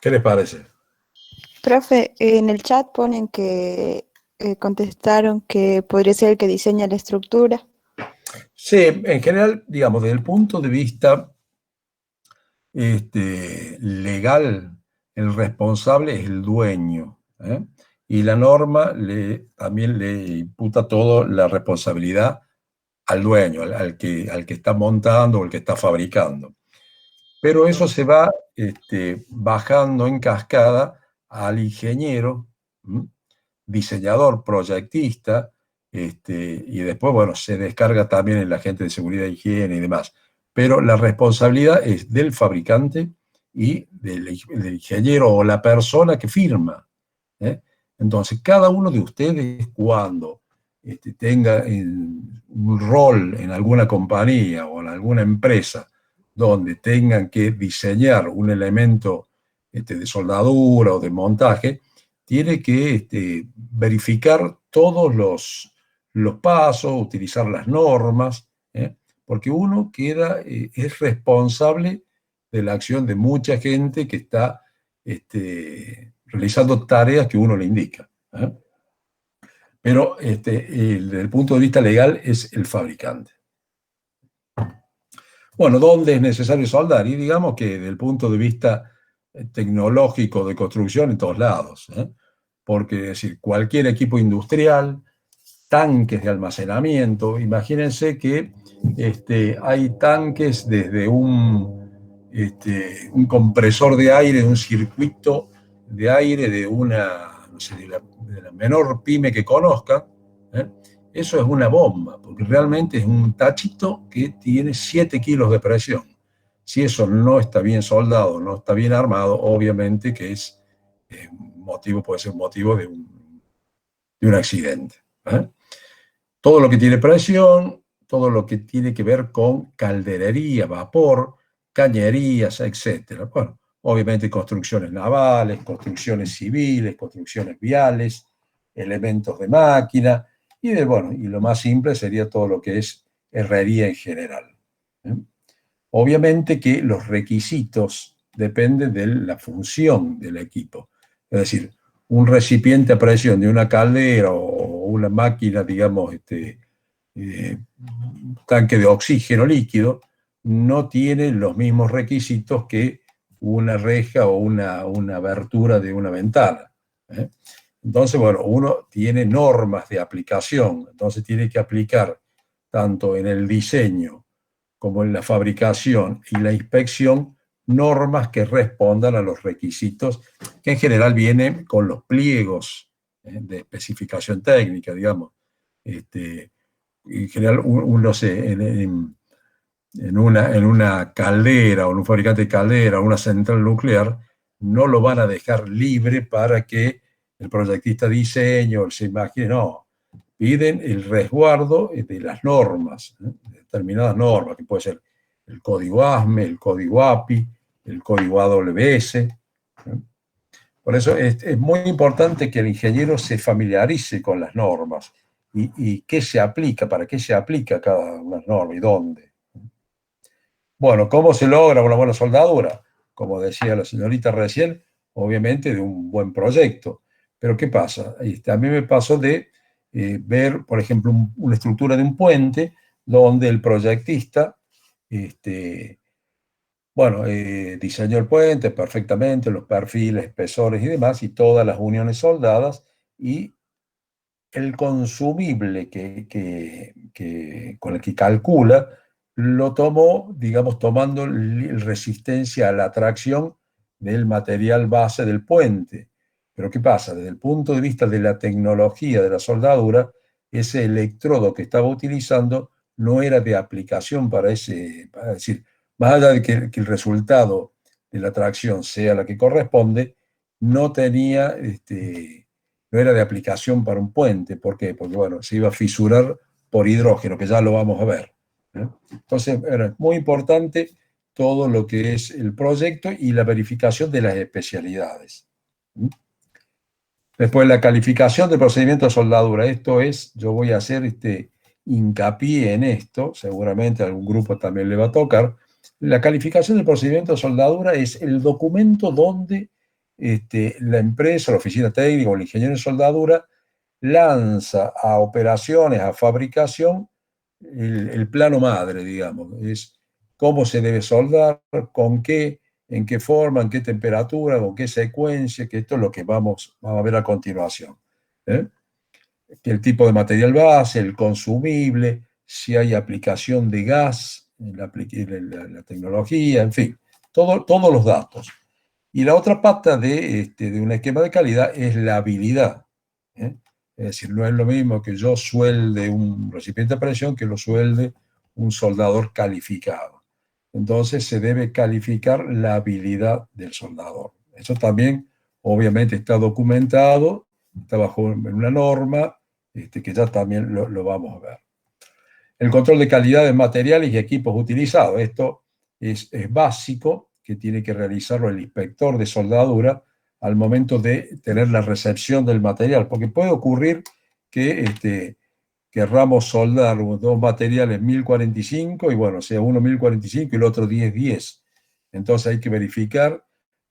¿Qué les parece? Profe, en el chat ponen que contestaron que podría ser el que diseña la estructura. Sí, en general, digamos, desde el punto de vista legal, el responsable es el dueño, ¿eh? Y la norma también le imputa toda la responsabilidad al dueño, al que está montando o el que está fabricando. Pero eso se va bajando en cascada al ingeniero, ¿m? Diseñador, proyectista, y después, bueno, se descarga también en la gente de seguridad, higiene y demás. Pero la responsabilidad es del fabricante y del ingeniero o la persona que firma, ¿eh? Entonces, cada uno de ustedes, cuando tenga un rol en alguna compañía o en alguna empresa donde tengan que diseñar un elemento de soldadura o de montaje, tiene que verificar todos los pasos, utilizar las normas, porque uno es responsable de la acción de mucha gente que está realizando tareas que uno le indica. Pero desde el punto de vista legal es el fabricante. Bueno, ¿dónde es necesario soldar? Y digamos que desde el punto de vista tecnológico de construcción, en todos lados, porque es decir, cualquier equipo industrial, tanques de almacenamiento, imagínense que hay tanques desde un compresor de aire, de un circuito de aire de una, no sé, de la menor pyme que conozcan, ¿eh? Eso es una bomba, porque realmente es un tachito que tiene 7 kilos de presión. Si eso no está bien soldado, no está bien armado, obviamente que es puede ser motivo de un accidente, ¿eh? Todo lo que tiene presión, todo lo que tiene que ver con calderería, vapor, cañerías, etc. Bueno, obviamente construcciones navales, construcciones civiles, construcciones viales, elementos de máquina, y lo más simple sería todo lo que es herrería en general, ¿eh? Obviamente que los requisitos dependen de la función del equipo. Es decir, un recipiente a presión de una caldera o una máquina, digamos, tanque de oxígeno líquido, no tiene los mismos requisitos que una reja o una abertura de una ventana, ¿eh? Entonces, bueno, uno tiene normas de aplicación, entonces tiene que aplicar tanto en el diseño como en la fabricación y la inspección normas que respondan a los requisitos que en general vienen con los pliegos de especificación técnica, digamos. En general, uno en una caldera o en un fabricante de caldera o una central nuclear, no lo van a dejar libre para que el proyectista diseñe o se imagine, no. Piden el resguardo de las normas, determinadas normas, que puede ser el código ASME, el código API, el código AWS. Por eso es muy importante que el ingeniero se familiarice con las normas y qué se aplica, para qué se aplica cada una norma y dónde. Bueno, ¿cómo se logra una buena soldadura? como decía la señorita recién, obviamente de un buen proyecto. Pero ¿qué pasa? A mí me pasó de ver, por ejemplo, una estructura de un puente donde el proyectista, diseñó el puente perfectamente, los perfiles, espesores y demás, y todas las uniones soldadas, y el consumible con el que calcula lo tomó, digamos, tomando resistencia a la atracción del material base del puente. Pero ¿qué pasa? Desde el punto de vista de la tecnología de la soldadura, ese electrodo que estaba utilizando no era de aplicación para decir, más allá de que el resultado de la atracción sea la que corresponde, no tenía, no era de aplicación para un puente. ¿Por qué? Porque, bueno, se iba a fisurar por hidrógeno, que ya lo vamos a ver. Entonces, era muy importante todo lo que es el proyecto y la verificación de las especialidades. Después, la calificación del procedimiento de soldadura. Esto es, yo voy a hacer hincapié en esto, seguramente a algún grupo también le va a tocar. La calificación del procedimiento de soldadura es el documento donde la empresa, la oficina técnica o el ingeniero de soldadura lanza a operaciones, a fabricación, el plano madre, digamos. Es cómo se debe soldar, con qué, en qué forma, en qué temperatura, con qué secuencia, que esto es lo que vamos a ver a continuación. El tipo de material base, el consumible, si hay aplicación de gas en la tecnología, en fin, todos los datos. Y la otra pata de un esquema de calidad es la habilidad. Es decir, no es lo mismo que yo suelde un recipiente a presión que lo suelde un soldador calificado. Entonces se debe calificar la habilidad del soldador. Eso también obviamente está documentado, está bajo una norma que ya también lo vamos a ver. El control de calidad de materiales y equipos utilizados. Esto es básico, que tiene que realizarlo el inspector de soldadura al momento de tener la recepción del material, porque puede ocurrir que querramos soldar dos materiales 1045 y bueno, sea uno 1045 y el otro 1010. Entonces hay que verificar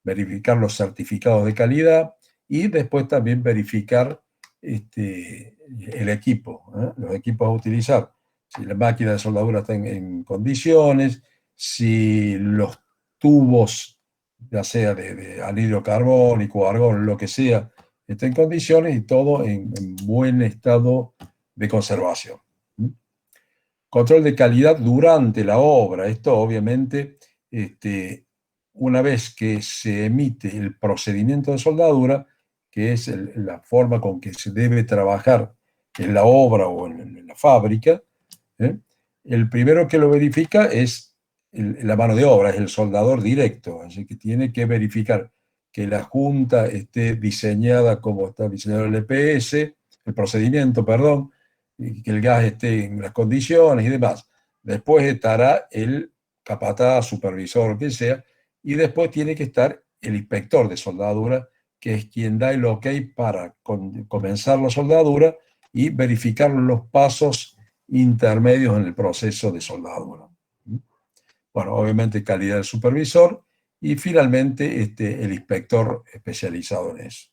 los certificados de calidad y después también verificar el equipo, los equipos a utilizar. Si la máquina de soldadura está en condiciones, si los tubos, ya sea de anhídrido carbónico, argón, lo que sea, está en condiciones y todo en buen estado de conservación. Control de calidad durante la obra. Esto obviamente, una vez que se emite el procedimiento de soldadura, que es la forma con que se debe trabajar en la obra o en la fábrica, el primero que lo verifica es la mano de obra, es el soldador directo, así que tiene que verificar que la junta esté diseñada como está diseñado el EPS, el procedimiento, perdón, y que el gas esté en las condiciones y demás. Después estará el capataz, supervisor, que sea, y después tiene que estar el inspector de soldadura, que es quien da el ok para comenzar la soldadura y verificar los pasos intermedios en el proceso de soldadura. Bueno, obviamente calidad del supervisor y finalmente el inspector especializado en eso.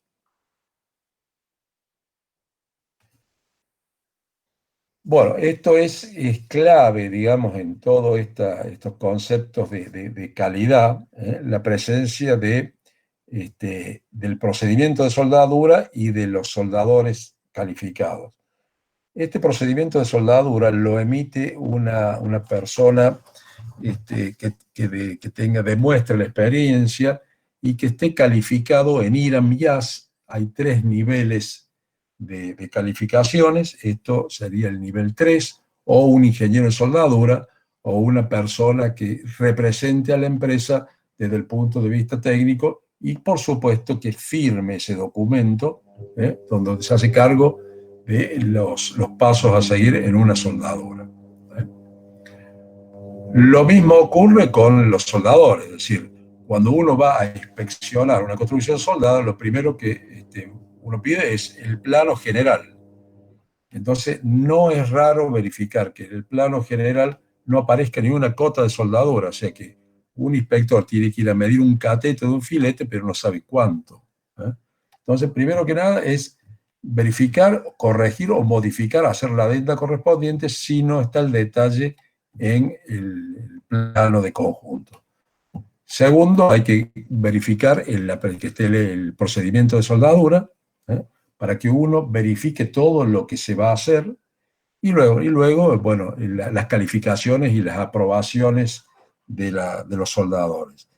Bueno, esto es clave, digamos, en todos estos conceptos de calidad, la presencia del procedimiento de soldadura y de los soldadores calificados. Este procedimiento de soldadura lo emite una persona que demuestre la experiencia y que esté calificado en IRAM-IAS. Hay 3 niveles de calificaciones. Esto sería el nivel 3, o un ingeniero de soldadura, o una persona que represente a la empresa desde el punto de vista técnico y, por supuesto, que firme ese documento, donde se hace cargo de los pasos a seguir en una soldadura. Lo mismo ocurre con los soldadores, es decir, cuando uno va a inspeccionar una construcción soldada, lo primero que uno pide es el plano general. Entonces, no es raro verificar que en el plano general no aparezca ninguna cota de soldadura, o sea que un inspector tiene que ir a medir un cateto de un filete, pero no sabe cuánto. Entonces, primero que nada es verificar, corregir o modificar, hacer la adenda correspondiente si no está el detalle en el plano de conjunto. Segundo, hay que verificar que esté el procedimiento de soldadura, para que uno verifique todo lo que se va a hacer, y luego bueno, las calificaciones y las aprobaciones de los soldadores.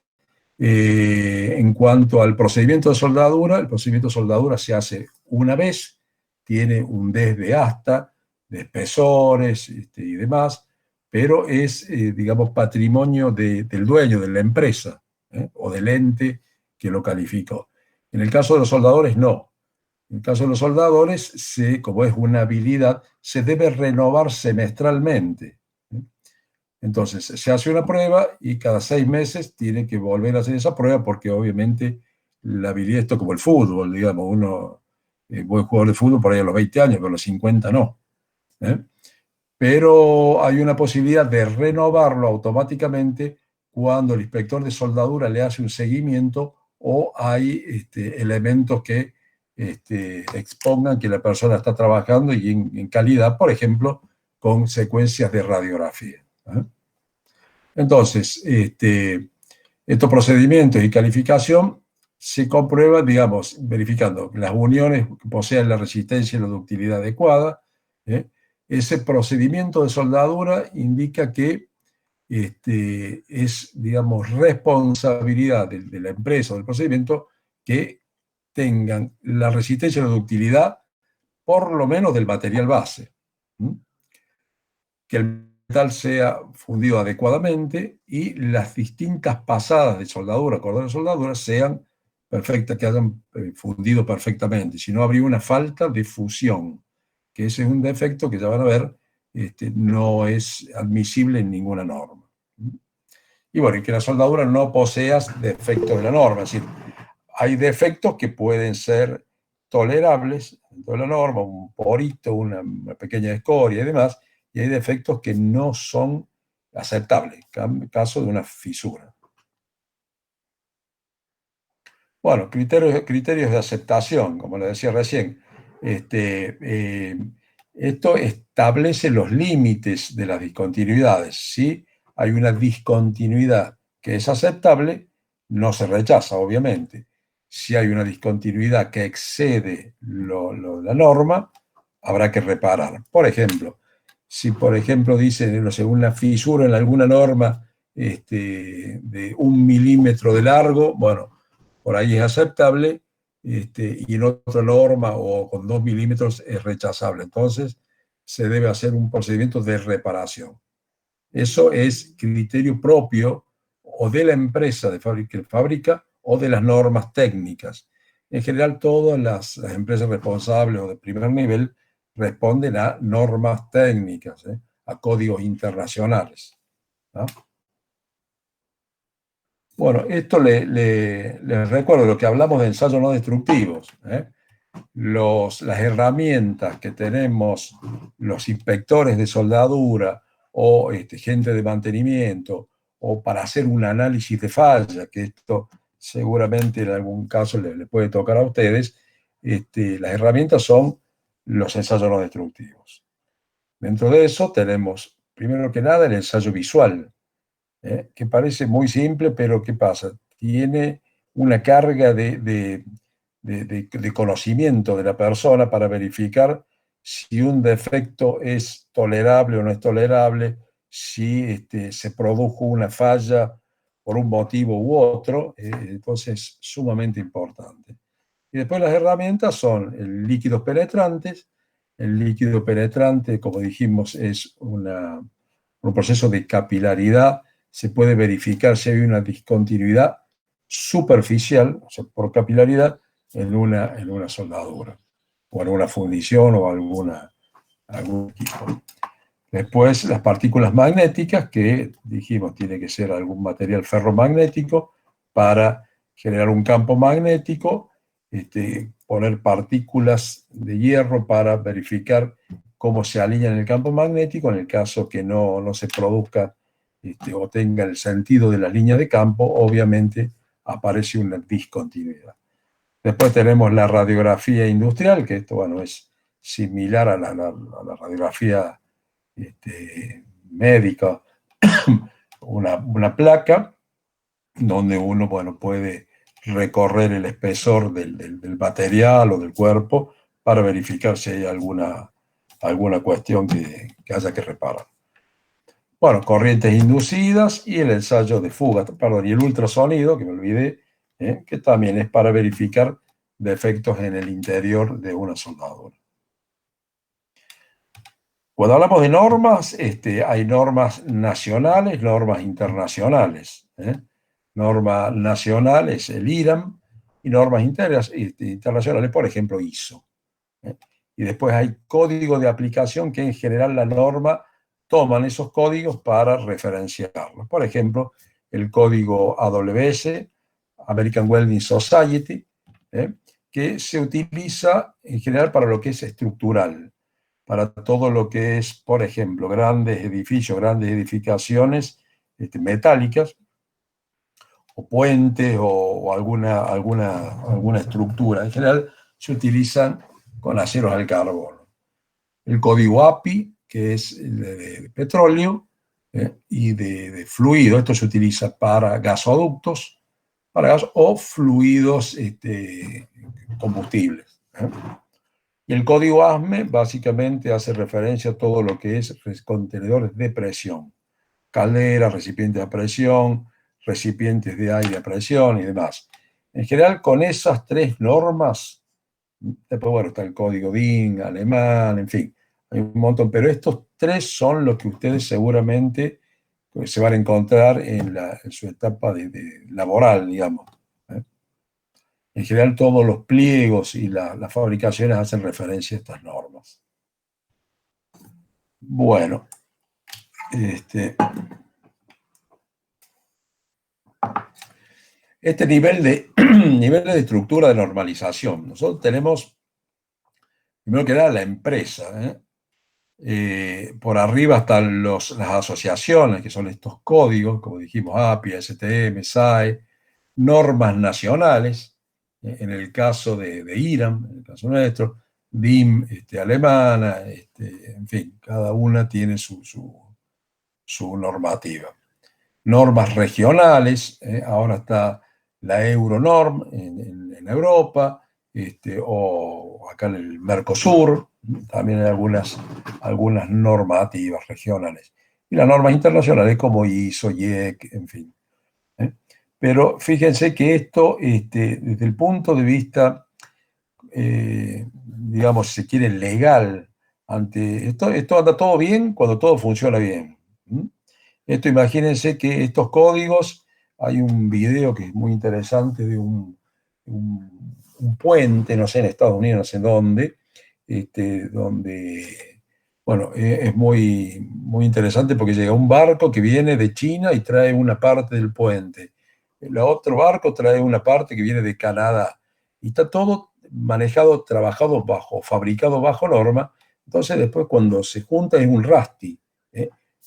En cuanto al procedimiento de soldadura, el procedimiento de soldadura se hace una vez, tiene un desde hasta, de espesores y demás, pero es, digamos, patrimonio del dueño, de la empresa, o del ente que lo calificó. En el caso de los soldadores, no. En el caso de los soldadores, como es una habilidad, se debe renovar semestralmente. Entonces, se hace una prueba y cada 6 meses tiene que volver a hacer esa prueba porque obviamente la habilidad, esto como el fútbol, digamos, uno buen jugador de fútbol por ahí a los 20 años, pero a los 50 no. Pero hay una posibilidad de renovarlo automáticamente cuando el inspector de soldadura le hace un seguimiento o hay elementos que expongan que la persona está trabajando y en calidad, por ejemplo, con secuencias de radiografía. Entonces, estos procedimientos y calificación se comprueba, digamos, verificando que las uniones posean la resistencia y la ductilidad adecuada. Ese procedimiento de soldadura indica que es, digamos, responsabilidad de la empresa o del procedimiento que tengan la resistencia y la ductilidad, por lo menos del material base. Que el metal sea fundido adecuadamente y las distintas pasadas de soldadura, cordones de soldadura, sean perfectas, que hayan fundido perfectamente. Si no, habría una falta de fusión, que ese es un defecto que ya van a ver, no es admisible en ninguna norma. Y bueno, y que la soldadura no posea defectos de la norma, es decir, hay defectos que pueden ser tolerables dentro de la norma, un porito, una pequeña escoria y demás, y hay defectos que no son aceptables, en caso de una fisura. Bueno, criterios de aceptación, como le decía recién. Esto establece los límites de las discontinuidades. Si hay una discontinuidad que es aceptable, no se rechaza, obviamente. Si hay una discontinuidad que excede la norma, habrá que reparar. Por ejemplo, si por ejemplo dice, no sé, una fisura en alguna norma de 1 milímetro de largo, bueno, por ahí es aceptable, y en otra norma o con 2 milímetros es rechazable. Entonces, se debe hacer un procedimiento de reparación. Eso es criterio propio o de la empresa que fabrica o de las normas técnicas. En general, todas las empresas responsables o de primer nivel responden a normas técnicas, a códigos internacionales, ¿no? Bueno, esto les recuerdo lo que hablamos de ensayos no destructivos. Las herramientas que tenemos los inspectores de soldadura o gente de mantenimiento, o para hacer un análisis de falla, que esto seguramente en algún caso le puede tocar a ustedes, las herramientas son los ensayos no destructivos. Dentro de eso tenemos, primero que nada, el ensayo visual, que parece muy simple, pero ¿qué pasa? Tiene una carga de conocimiento de la persona para verificar si un defecto es tolerable o no es tolerable, si se produjo una falla por un motivo u otro, entonces es sumamente importante. Y después las herramientas son líquidos penetrantes. El líquido penetrante, como dijimos, es un proceso de capilaridad. Se puede verificar si hay una discontinuidad superficial, o sea, por capilaridad, en una soldadura, o en una fundición o algún equipo. Después, las partículas magnéticas, que dijimos tiene que ser algún material ferromagnético para generar un campo magnético, poner partículas de hierro para verificar cómo se alinean en el campo magnético, en el caso que no se produzca o tenga el sentido de las líneas de campo, obviamente aparece una discontinuidad. Después tenemos la radiografía industrial, que esto, bueno, es similar a la radiografía médica, una placa donde uno, bueno, puede recorrer el espesor del material o del cuerpo para verificar si hay alguna cuestión que haya que reparar. Bueno, corrientes inducidas y el ensayo de fuga, perdón, y el ultrasonido, que me olvidé, que también es para verificar defectos en el interior de una soldadura. Cuando hablamos de normas, hay normas nacionales, normas internacionales. Norma nacional es el IRAM y normas internacionales, por ejemplo, ISO. Y después hay código de aplicación que en general la norma toman esos códigos para referenciarlos. Por ejemplo, el código AWS, American Welding Society, que se utiliza en general para lo que es estructural, para todo lo que es, por ejemplo, grandes edificios, grandes edificaciones metálicas, o puentes, o alguna estructura. En general se utilizan con aceros al carbono. El código API, que es de petróleo y de fluido. Esto se utiliza para gasoductos, para gas o fluidos combustibles. Y el código ASME básicamente hace referencia a todo lo que es contenedores de presión, calderas, recipientes a presión, recipientes de aire a presión y demás. En general, con esas tres normas, después, bueno, está el código DIN, alemán, en fin, hay un montón, pero estos tres son los que ustedes seguramente se van a encontrar en su etapa de laboral, digamos. En general, todos los pliegos y las fabricaciones hacen referencia a estas normas. Bueno, este nivel de estructura de normalización. Nosotros tenemos, primero que nada, la empresa. Por arriba están las asociaciones, que son estos códigos, como dijimos, API, STM, SAE, normas nacionales, en el caso de IRAM, en el caso nuestro, DIM alemana, en fin, cada una tiene su normativa. Normas regionales, ahora está la Euronorm en Europa, o acá en el Mercosur, también hay algunas normativas regionales. Y las normas internacionales como ISO, IEC, en fin. Pero fíjense que esto, desde el punto de vista, digamos, si se quiere, legal, esto anda todo bien cuando todo funciona bien. Esto, imagínense que estos códigos, hay un video que es muy interesante de un puente, no sé, en Estados Unidos, no sé dónde, donde, bueno, es muy, muy interesante porque llega un barco que viene de China y trae una parte del puente. El otro barco trae una parte que viene de Canadá. Y está todo manejado, trabajado fabricado bajo norma. Entonces después cuando se junta es un RASTI.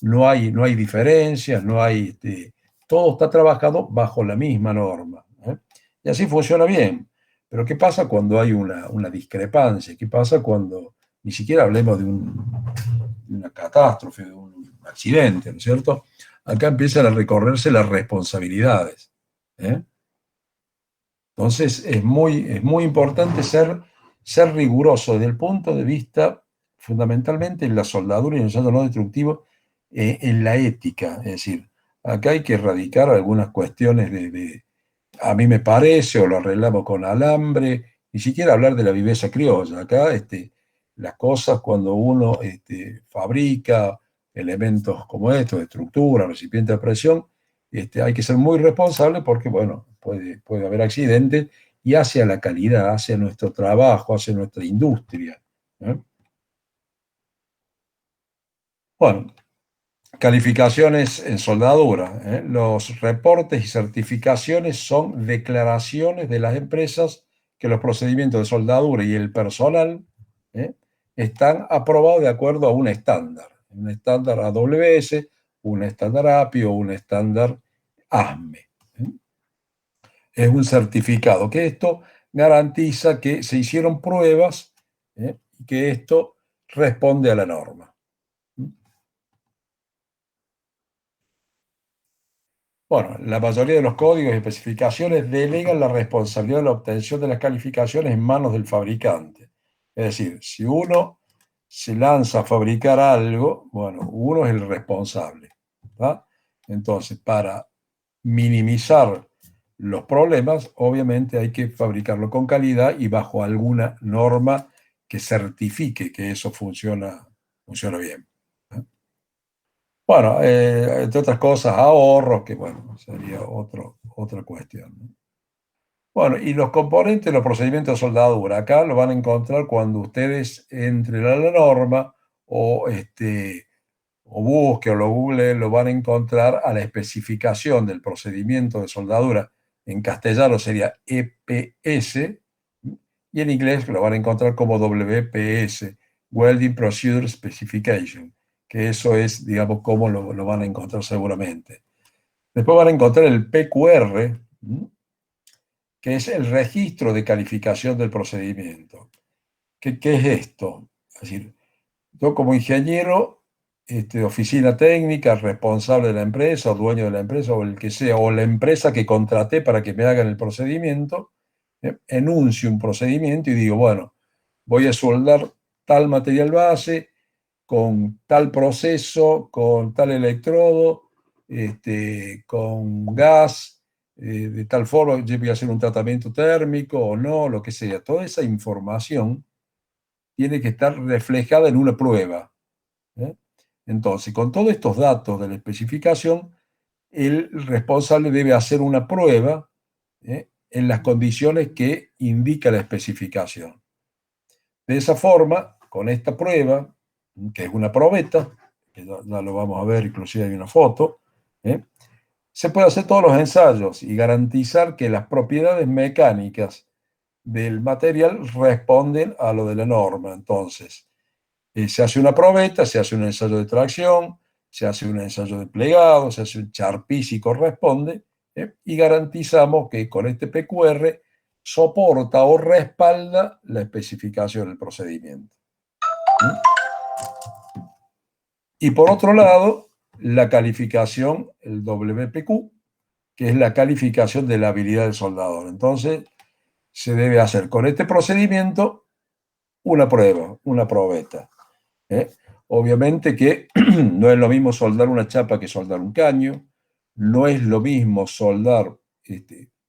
No hay diferencias, todo está trabajado bajo la misma norma. Y así funciona bien. Pero ¿qué pasa cuando hay una discrepancia? ¿Qué pasa cuando ni siquiera hablemos de una catástrofe, de un accidente, ¿no es cierto? Acá empiezan a recorrerse las responsabilidades. Entonces es muy importante ser riguroso desde el punto de vista, fundamentalmente en la soldadura y en el ensayo no destructivo, en la ética. Es decir, acá hay que erradicar algunas cuestiones a mí me parece, o lo arreglamos con alambre, ni siquiera hablar de la viveza criolla. Acá las cosas cuando uno fabrica elementos como estos, de estructura, recipiente de presión, hay que ser muy responsable porque, bueno, puede haber accidentes y hacia la calidad, hacia nuestro trabajo, hacia nuestra industria. Bueno, calificaciones en soldadura. Los reportes y certificaciones son declaraciones de las empresas que los procedimientos de soldadura y el personal están aprobados de acuerdo a un estándar AWS un estándar API o un estándar ASME. Es un certificado que esto garantiza que se hicieron pruebas y que esto responde a la norma. Bueno, la mayoría de los códigos y especificaciones delegan la responsabilidad de la obtención de las calificaciones en manos del fabricante. Es decir, si uno se lanza a fabricar algo, bueno, uno es el responsable, ¿tá? Entonces, para minimizar los problemas, obviamente hay que fabricarlo con calidad y bajo alguna norma que certifique que eso funciona bien. Bueno, entre otras cosas, ahorros, que bueno, sería otra cuestión, ¿no? Bueno, y los componentes de los procedimientos de soldadura, acá lo van a encontrar cuando ustedes entren a la norma o busquen o lo googleen, lo van a encontrar a la especificación del procedimiento de soldadura. En castellano sería EPS, y en inglés lo van a encontrar como WPS, Welding Procedure Specification, que eso es, digamos, cómo lo van a encontrar seguramente. Después van a encontrar el PQR, que es el registro de calificación del procedimiento. ¿Qué es esto? Es decir, yo como ingeniero de oficina técnica, responsable de la empresa, o dueño de la empresa, o el que sea, o la empresa que contraté para que me hagan el procedimiento, enuncio un procedimiento y digo, bueno, voy a soldar tal material base con tal proceso, con tal electrodo, con gas, de tal forma, yo voy a hacer un tratamiento térmico o no, lo que sea. Toda esa información tiene que estar reflejada en una prueba. Entonces, con todos estos datos de la especificación, el responsable debe hacer una prueba en las condiciones que indica la especificación. De esa forma, con esta prueba, que es una probeta, que ya lo vamos a ver, inclusive hay una foto, se puede hacer todos los ensayos y garantizar que las propiedades mecánicas del material responden a lo de la norma. Entonces, se hace una probeta, se hace un ensayo de tracción, se hace un ensayo de plegado, se hace un charpí si corresponde, y garantizamos que con este PQR soporta o respalda la especificación del procedimiento. Y por otro lado, la calificación, el WPQ, que es la calificación de la habilidad del soldador. Entonces, se debe hacer con este procedimiento una prueba, una probeta. Obviamente que no es lo mismo soldar una chapa que soldar un caño, no es lo mismo soldar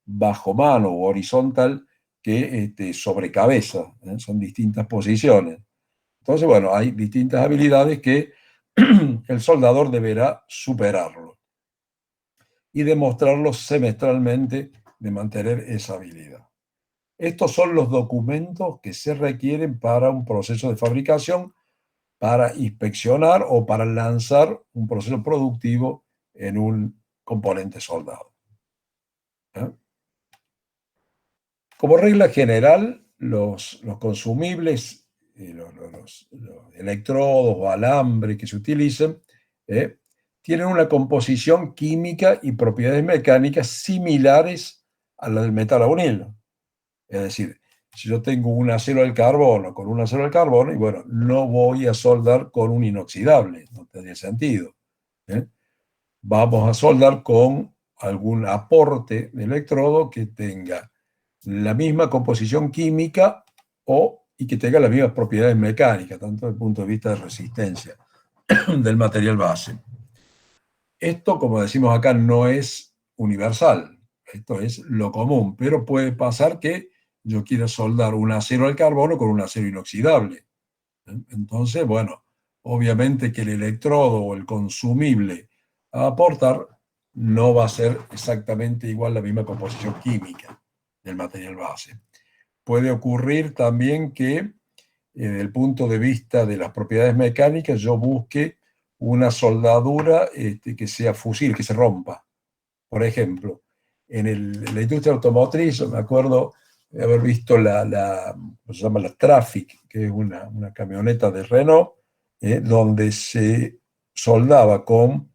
bajo mano o horizontal que sobre cabeza, son distintas posiciones. Entonces, bueno, hay distintas habilidades que el soldador deberá superarlo y demostrarlo semestralmente de mantener esa habilidad. Estos son los documentos que se requieren para un proceso de fabricación, para inspeccionar o para lanzar un proceso productivo en un componente soldado. Como regla general, los consumibles, los electrodos o alambre que se utilizan, tienen una composición química y propiedades mecánicas similares a la del metal aunil. Es decir, si yo tengo un acero al carbono con un acero al carbono, y bueno, no voy a soldar con un inoxidable, no tendría sentido. Vamos a soldar con algún aporte de electrodo que tenga la misma composición química y que tenga las mismas propiedades mecánicas, tanto desde el punto de vista de resistencia del material base. Esto, como decimos acá, no es universal, esto es lo común, pero puede pasar que yo quiera soldar un acero al carbono con un acero inoxidable. Entonces, bueno, obviamente que el electrodo o el consumible a aportar no va a ser exactamente igual la misma composición química del material base. Puede ocurrir también que, desde el punto de vista de las propiedades mecánicas, yo busque una soldadura que sea fusible, que se rompa. Por ejemplo, en la industria automotriz, me acuerdo de haber visto se llama la Traffic, que es una camioneta de Renault, donde se soldaba con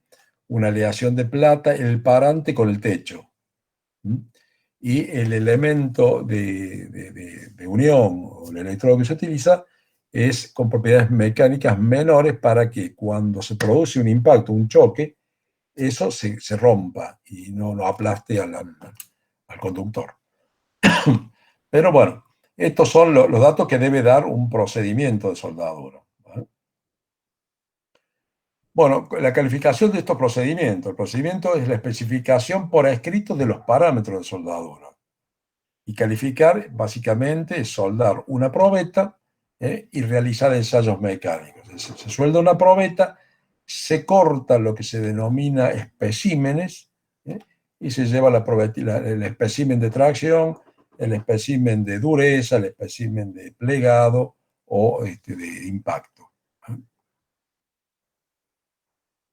una aleación de plata, el parante con el techo. Y el elemento de unión o el electrodo que se utiliza es con propiedades mecánicas menores para que cuando se produce un impacto, un choque, eso se rompa y no aplaste al conductor. Pero bueno, estos son los datos que debe dar un procedimiento de soldadura. Bueno, la calificación de estos procedimientos. El procedimiento es la especificación por escrito de los parámetros de soldadura. Y calificar, básicamente, es soldar una probeta y realizar ensayos mecánicos. Se suelda una probeta, se corta lo que se denomina especímenes y se lleva el espécimen de tracción, el espécimen de dureza, el espécimen de plegado o de impacto.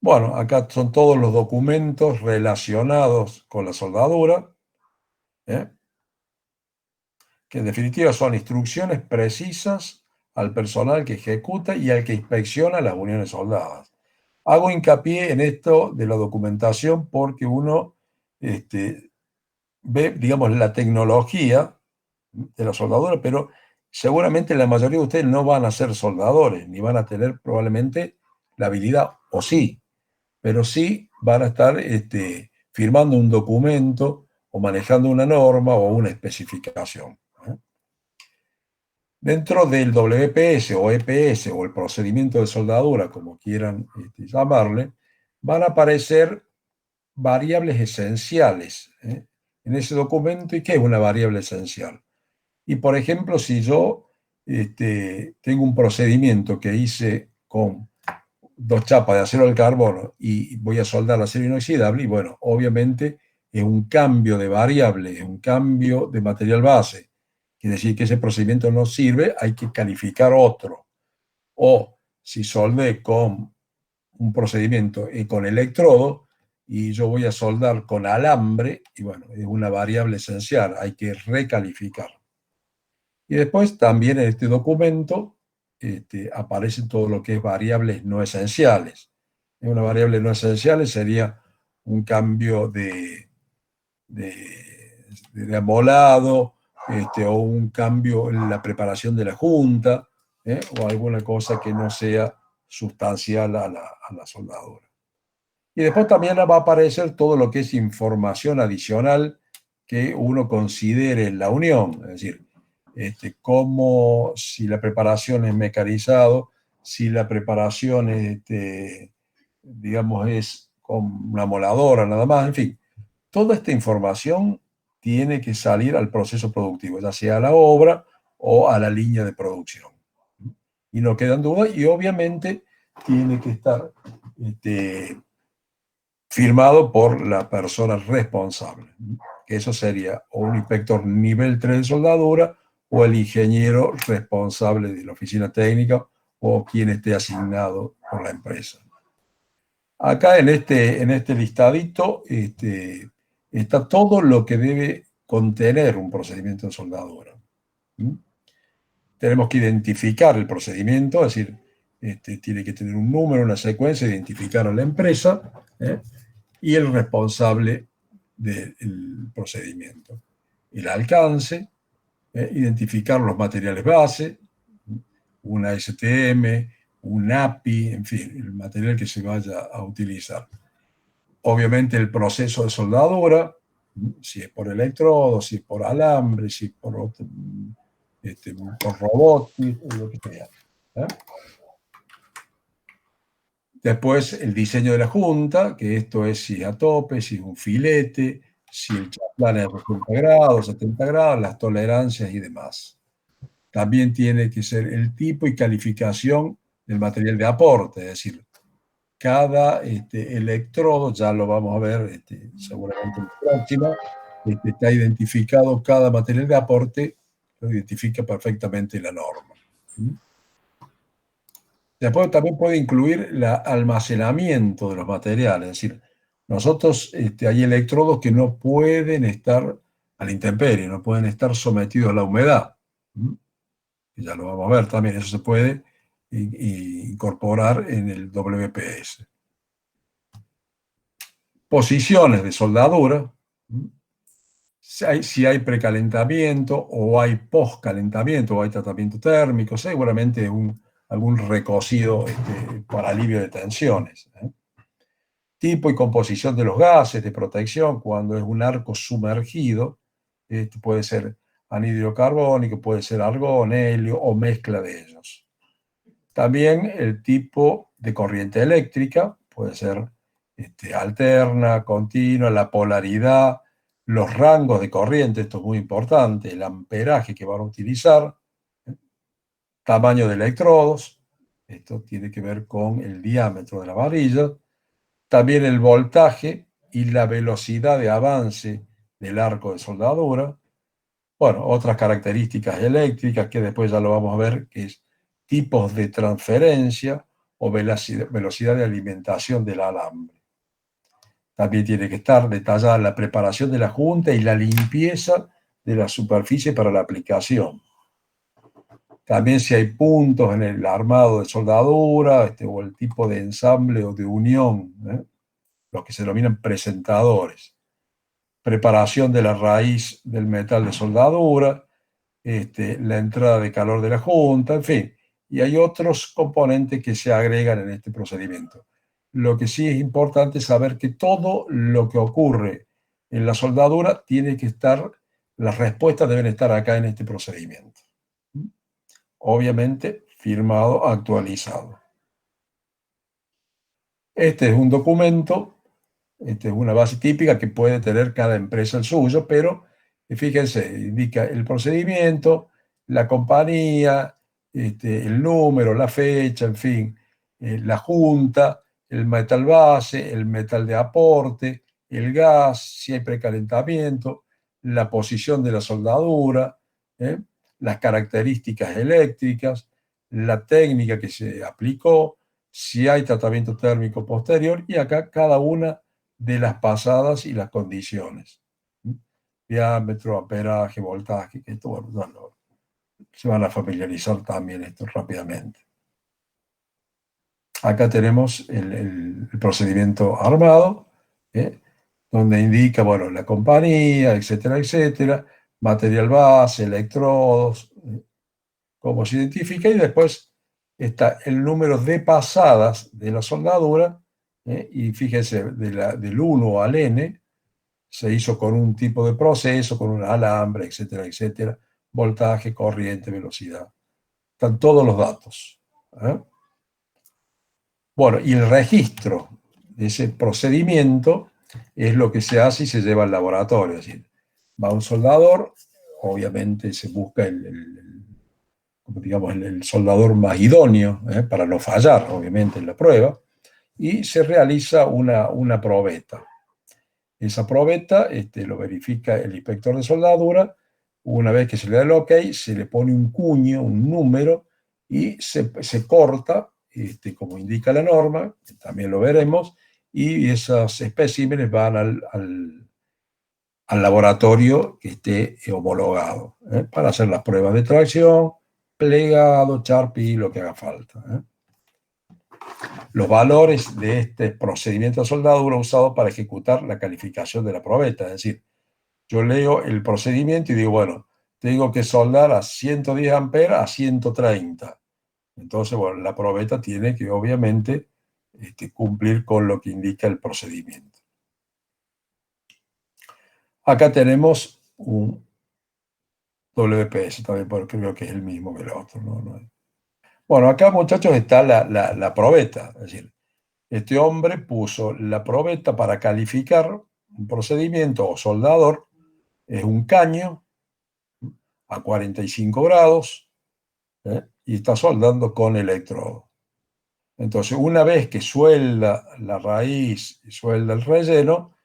Bueno, acá son todos los documentos relacionados con la soldadura, que en definitiva son instrucciones precisas al personal que ejecuta y al que inspecciona las uniones soldadas. Hago hincapié en esto de la documentación porque uno ve, digamos, la tecnología de la soldadura, pero seguramente la mayoría de ustedes no van a ser soldadores, ni van a tener probablemente la habilidad, o sí, pero sí van a estar firmando un documento o manejando una norma o una especificación. Dentro del WPS o EPS o el procedimiento de soldadura, como quieran llamarle, van a aparecer variables esenciales en ese documento. ¿Y qué es una variable esencial? Y por ejemplo, si yo tengo un procedimiento que hice con 2 chapas de acero al carbono y voy a soldar acero inoxidable, y bueno, obviamente es un cambio de variable, es un cambio de material base. Quiere decir que ese procedimiento no sirve, hay que calificar otro. O si soldé con un procedimiento y con electrodo, y yo voy a soldar con alambre, y bueno, es una variable esencial, hay que recalificar. Y después también en este documento aparece todo lo que es variables no esenciales. Una variable no esencial sería un cambio de amolado, o un cambio en la preparación de la junta, o alguna cosa que no sea sustancial a la soldadura. Y después también va a aparecer todo lo que es información adicional que uno considere en la unión, es decir, como si la preparación es mecanizado, si la preparación digamos, es con una moladora nada más, en fin. Toda esta información tiene que salir al proceso productivo, ya sea a la obra o a la línea de producción. Y no quedan dudas, y obviamente tiene que estar firmado por la persona responsable, que eso sería o un inspector nivel 3 de soldadura o el ingeniero responsable de la oficina técnica o quien esté asignado por la empresa. Acá en este listadito está todo lo que debe contener un procedimiento de soldadura. Tenemos que identificar el procedimiento, es decir, tiene que tener un número, una secuencia, identificar a la empresa y el responsable del procedimiento. El alcance, identificar los materiales base, una STM, un API, en fin, el material que se vaya a utilizar. Obviamente el proceso de soldadura, si es por electrodo, si es por alambre, si es por robot, lo que sea. Después el diseño de la junta, que esto es si es a tope, si es un filete, si el chaplán es de 60 grados, 70 grados, las tolerancias y demás. También tiene que ser el tipo y calificación del material de aporte, es decir, cada electrodo, ya lo vamos a ver seguramente en la próxima, está identificado cada material de aporte, lo identifica perfectamente la norma. Después también puede incluir el almacenamiento de los materiales, es decir, nosotros hay electrodos que no pueden estar a la intemperie, no pueden estar sometidos a la humedad. Ya lo vamos a ver también, eso se puede incorporar en el WPS. posiciones de soldadura, si hay precalentamiento o hay postcalentamiento o hay tratamiento térmico, seguramente algún recocido para alivio de tensiones. Tipo y composición de los gases de protección cuando es un arco sumergido, puede ser anhídrido carbónico, puede ser argón, helio o mezcla de ellos. También el tipo de corriente eléctrica, puede ser alterna, continua, la polaridad, los rangos de corriente, esto es muy importante, el amperaje que van a utilizar, tamaño de electrodos, esto tiene que ver con el diámetro de la varilla, también el voltaje y la velocidad de avance del arco de soldadura. Bueno, otras características eléctricas que después ya lo vamos a ver, que es tipos de transferencia o velocidad de alimentación del alambre. También tiene que estar detallada la preparación de la junta y la limpieza de la superficie para la aplicación. También si hay puntos en el armado de soldadura o el tipo de ensamble o de unión, los que se denominan presentadores. Preparación de la raíz del metal de soldadura, la entrada de calor de la junta, en fin. Y hay otros componentes que se agregan en este procedimiento. Lo que sí es importante es saber que todo lo que ocurre en la soldadura tiene que estar, las respuestas deben estar acá en este procedimiento. Obviamente, firmado, actualizado. Este es un documento, es una base típica que puede tener cada empresa el suyo, pero fíjense, indica el procedimiento, la compañía, el número, la fecha, en fin, la junta, el metal base, el metal de aporte, el gas, si hay precalentamiento, la posición de la soldadura, las características eléctricas, la técnica que se aplicó, si hay tratamiento térmico posterior, y acá cada una de las pasadas y las condiciones. Diámetro, amperaje, voltaje, que esto, bueno, se van a familiarizar también esto rápidamente. Acá tenemos el procedimiento armado, donde indica, bueno, la compañía, etcétera, etcétera, material base, electrodos, cómo se identifica, y después está el número de pasadas de la soldadura, y fíjense, del 1 al N, se hizo con un tipo de proceso, con un alambre, etcétera, etcétera, voltaje, corriente, velocidad. Están todos los datos. Bueno, y el registro de ese procedimiento es lo que se hace y se lleva al laboratorio. Es decir, va un soldador, obviamente se busca el soldador más idóneo, para no fallar, obviamente, en la prueba, y se realiza una probeta. Esa probeta lo verifica el inspector de soldadura. Una vez que se le da el ok, se le pone un cuño, un número, y se corta, como indica la norma, que también lo veremos, y esos especímenes van al laboratorio que esté homologado, para hacer las pruebas de tracción, plegado, charpi, lo que haga falta. Los valores de este procedimiento de soldadura usado para ejecutar la calificación de la probeta. Es decir, yo leo el procedimiento y digo, bueno, tengo que soldar a 110 amperes a 130. Entonces, bueno, la probeta tiene que, obviamente, cumplir con lo que indica el procedimiento. Acá tenemos un WPS también, porque creo que es el mismo que el otro. Bueno, acá, muchachos, está la probeta. Es decir, este hombre puso la probeta para calificar un procedimiento o soldador. Es un caño a 45 grados, y está soldando con electrodo. Entonces, una vez que suelda la raíz y suelda el relleno,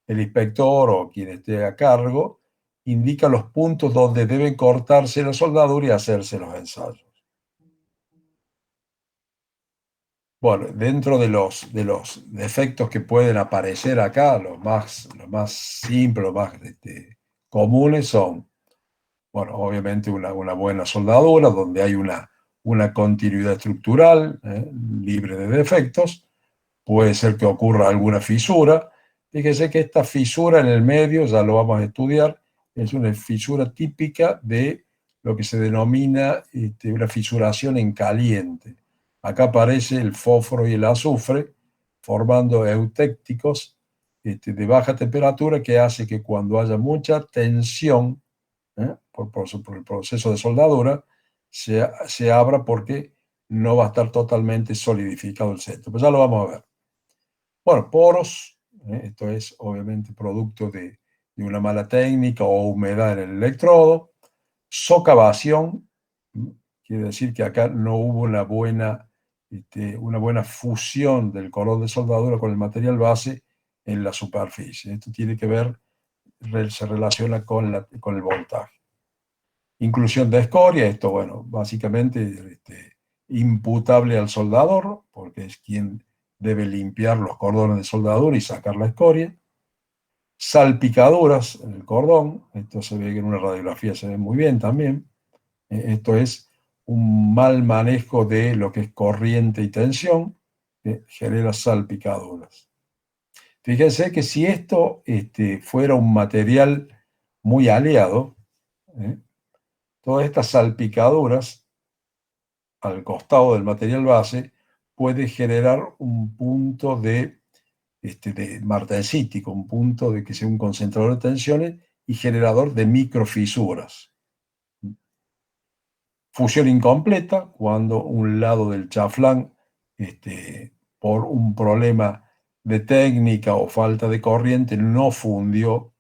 el inspector o quien esté a cargo indica los puntos donde deben cortarse la soldadura y hacerse los ensayos. Bueno, dentro de los defectos que pueden aparecer acá, los más simples, los más comunes son, bueno, obviamente una buena soldadura, donde hay una continuidad estructural, libre de defectos. Puede ser que ocurra alguna fisura, Fíjese que esta fisura en el medio, ya lo vamos a estudiar, es una fisura típica de lo que se denomina una fisuración en caliente. Acá aparece el fósforo y el azufre formando eutécticos de baja temperatura, que hace que cuando haya mucha tensión por el proceso de soldadura, se abra porque no va a estar totalmente solidificado el centro. Pues ya lo vamos a ver. Bueno, poros, esto es obviamente producto de una mala técnica o humedad en el electrodo. Socavación, quiere decir que acá no hubo una buena fusión del color de soldadura con el material base en la superficie. Esto tiene que ver, se relaciona con el voltaje. Inclusión de escoria, esto, bueno, básicamente imputable al soldador, porque es quien debe limpiar los cordones de soldadura y sacar la escoria. Salpicaduras en el cordón, esto se ve que en una radiografía se ve muy bien también. Esto es un mal manejo de lo que es corriente y tensión, que genera salpicaduras. Fíjense que si esto fuera un material muy aleado, todas estas salpicaduras al costado del material base puede generar un punto de martensítico, un punto de que sea un concentrador de tensiones y generador de microfisuras. Fusión incompleta, cuando un lado del chaflán, por un problema de técnica o falta de corriente, no fundió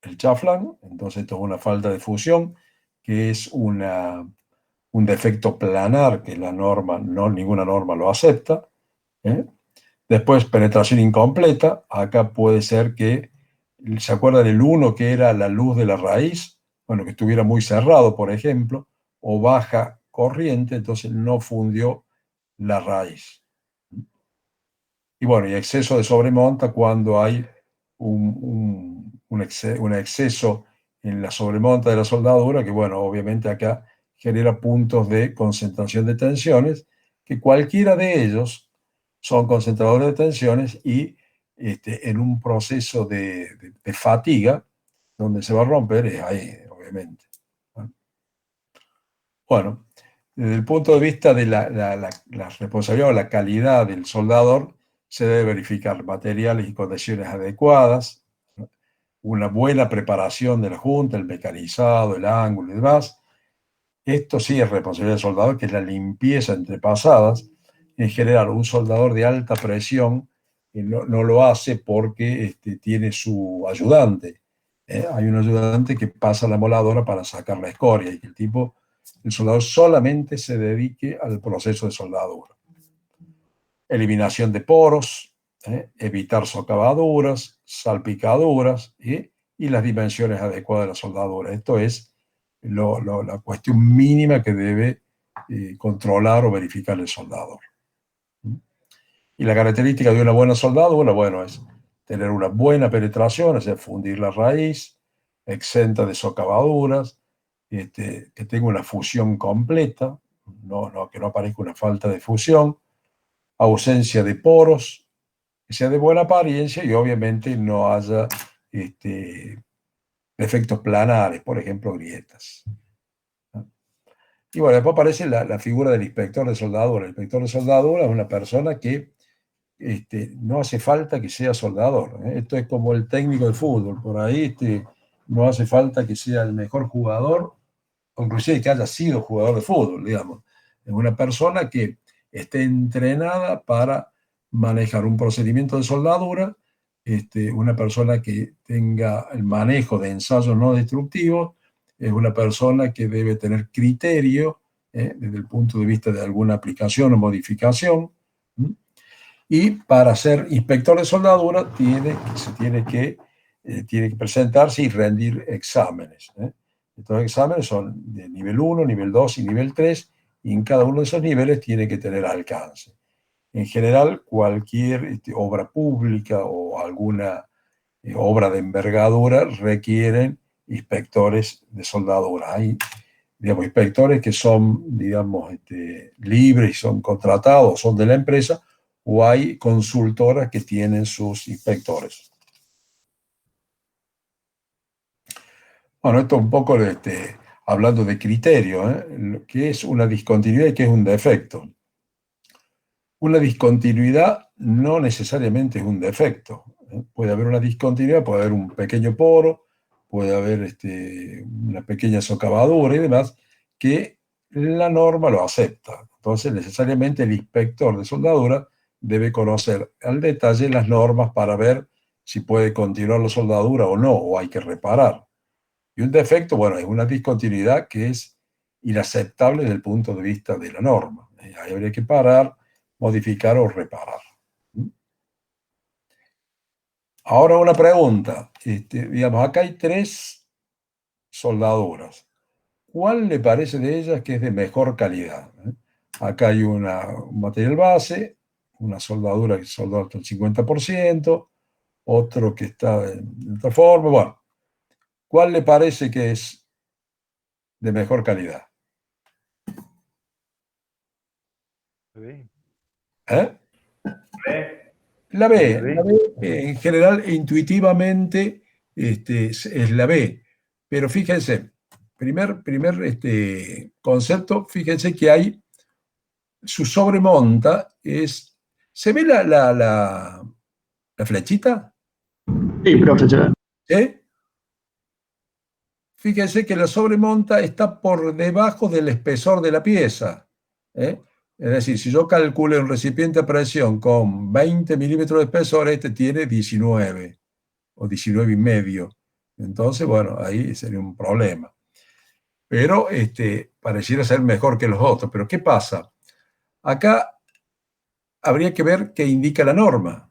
el chaflán, entonces esto es una falta de fusión, que es un defecto planar que ninguna norma lo acepta. Después, penetración incompleta, acá puede ser que, ¿se acuerdan del 1 que era la luz de la raíz? Bueno, que estuviera muy cerrado, por ejemplo, o baja corriente, entonces no fundió la raíz. Y bueno, y exceso de sobremonta cuando hay un exceso en la sobremonta de la soldadura, que bueno, obviamente acá genera puntos de concentración de tensiones, que cualquiera de ellos son concentradores de tensiones y en un proceso de fatiga, donde se va a romper, es ahí, obviamente. Bueno, desde el punto de vista de la responsabilidad o la calidad del soldador, se debe verificar materiales y condiciones adecuadas, una buena preparación de la junta, el mecanizado, el ángulo y demás. Esto sí es responsabilidad del soldador, que es la limpieza entre pasadas. En general, un soldador de alta presión no lo hace porque tiene su ayudante. Hay un ayudante que pasa la moladora para sacar la escoria y que el soldador solamente se dedique al proceso de soldadura. Eliminación de poros, evitar socavaduras, salpicaduras y las dimensiones adecuadas de la soldadura. Esto es la cuestión mínima que debe controlar o verificar el soldador. Y la característica de una buena soldadura, bueno, es tener una buena penetración, es decir, fundir la raíz, exenta de socavaduras, que tenga una fusión completa, que no aparezca una falta de fusión, ausencia de poros, que sea de buena apariencia y obviamente no haya defectos planares, por ejemplo, grietas. Y bueno, después aparece la figura del inspector de soldadura. El inspector de soldadura es una persona que no hace falta que sea soldador. Esto es como el técnico de fútbol. Por ahí no hace falta que sea el mejor jugador, o inclusive que haya sido jugador de fútbol, digamos. Es una persona que esté entrenada para manejar un procedimiento de soldadura, una persona que tenga el manejo de ensayos no destructivos, es una persona que debe tener criterio desde el punto de vista de alguna aplicación o modificación. Y para ser inspector de soldadura tiene que presentarse y rendir exámenes. Estos exámenes son de nivel 1, nivel 2 y nivel 3, y en cada uno de esos niveles tiene que tener alcance. En general, cualquier obra pública o alguna obra de envergadura requieren inspectores de soldadura. Hay, digamos, inspectores que son, digamos, libres y son contratados, son de la empresa, o hay consultoras que tienen sus inspectores. Bueno, esto un poco hablando de criterio, lo que es una discontinuidad y qué es un defecto. Una discontinuidad no necesariamente es un defecto. Puede haber una discontinuidad, puede haber un pequeño poro, puede haber una pequeña socavadura y demás, que la norma lo acepta. Entonces, necesariamente el inspector de soldadura debe conocer al detalle las normas para ver si puede continuar la soldadura o no, o hay que reparar. Y un defecto, bueno, es una discontinuidad que es inaceptable desde el punto de vista de la norma. Ahí habría que parar, modificar o reparar. Ahora una pregunta. Digamos, acá hay 3 soldaduras. ¿Cuál le parece de ellas que es de mejor calidad? Acá hay un material base, una soldadura que soldada hasta el 50%, otro que está de otra forma. Bueno, ¿cuál le parece que es de mejor calidad? ¿Eh? La B, en general, intuitivamente, es la B. Pero fíjense, primer concepto, fíjense que hay, su sobremonta es, ¿se ve la flechita? Sí, profe, se ve. ¿Eh? Fíjense que la sobremonta está por debajo del espesor de la pieza. ¿Eh? Es decir, si yo calculo un recipiente a presión con 20 milímetros de espesor, este tiene 19 o 19,5. Entonces, bueno, ahí sería un problema. Pero pareciera ser mejor que los otros. Pero ¿qué pasa? Acá habría que ver qué indica la norma.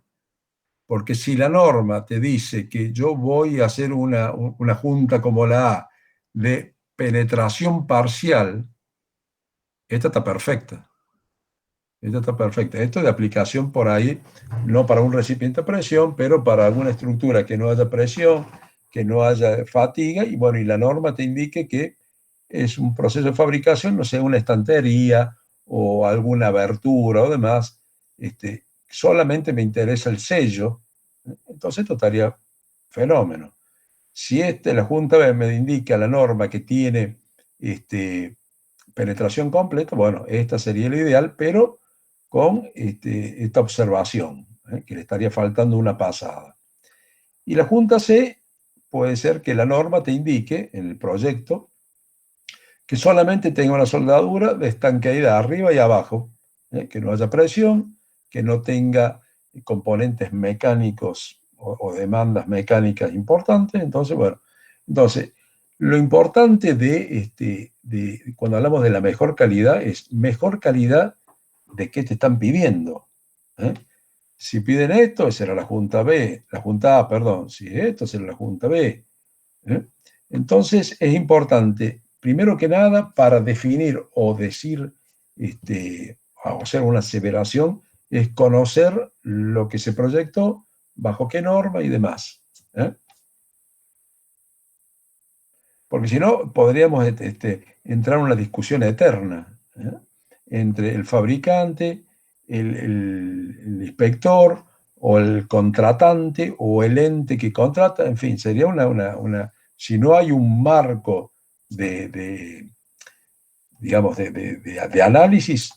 Porque si la norma te dice que yo voy a hacer una junta como la A de penetración parcial, esta está perfecta. Esta está perfecta. Esto es de aplicación por ahí, no para un recipiente a presión, pero para alguna estructura que no haya presión, que no haya fatiga, y bueno, y la norma te indique que es un proceso de fabricación, no sé, una estantería o alguna abertura o demás, solamente me interesa el sello, entonces esto estaría fenómeno. Si la Junta me indica la norma que tiene penetración completa, bueno, esta sería el ideal, pero con esta observación, que le estaría faltando una pasada. Y la Junta C puede ser que la norma te indique en el proyecto que solamente tenga una soldadura de estanqueidad arriba y abajo, que no haya presión, que no tenga componentes mecánicos o demandas mecánicas importantes. Entonces, bueno, lo importante de cuando hablamos de la mejor calidad es mejor calidad de qué te están pidiendo. Si piden esto, será la Junta B, la Junta A, perdón, si es esto, será la Junta B. Entonces es importante, primero que nada, para definir o decir, o hacer una aseveración, es conocer lo que se proyectó, bajo qué norma y demás. Porque si no, podríamos entrar en una discusión eterna entre el fabricante, el inspector, o el contratante, o el ente que contrata, en fin, sería si no hay un marco digamos, de análisis,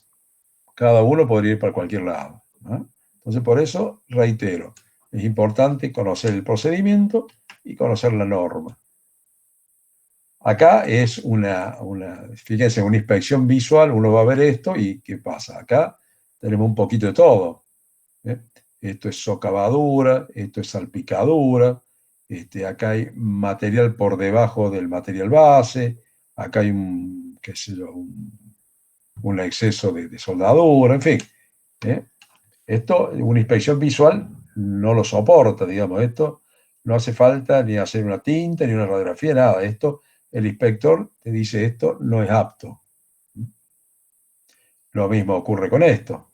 cada uno podría ir para cualquier lado, ¿no? Entonces, por eso, reitero, es importante conocer el procedimiento y conocer la norma. Acá es fíjense, una inspección visual, uno va a ver esto y ¿qué pasa? Acá tenemos un poquito de todo. Esto es socavadura, esto es salpicadura, acá hay material por debajo del material base, acá hay un exceso de soldadura, en fin. Esto, una inspección visual no lo soporta, digamos, esto no hace falta ni hacer una tinta, ni una radiografía, nada. Esto, el inspector te dice esto no es apto. Lo mismo ocurre con esto.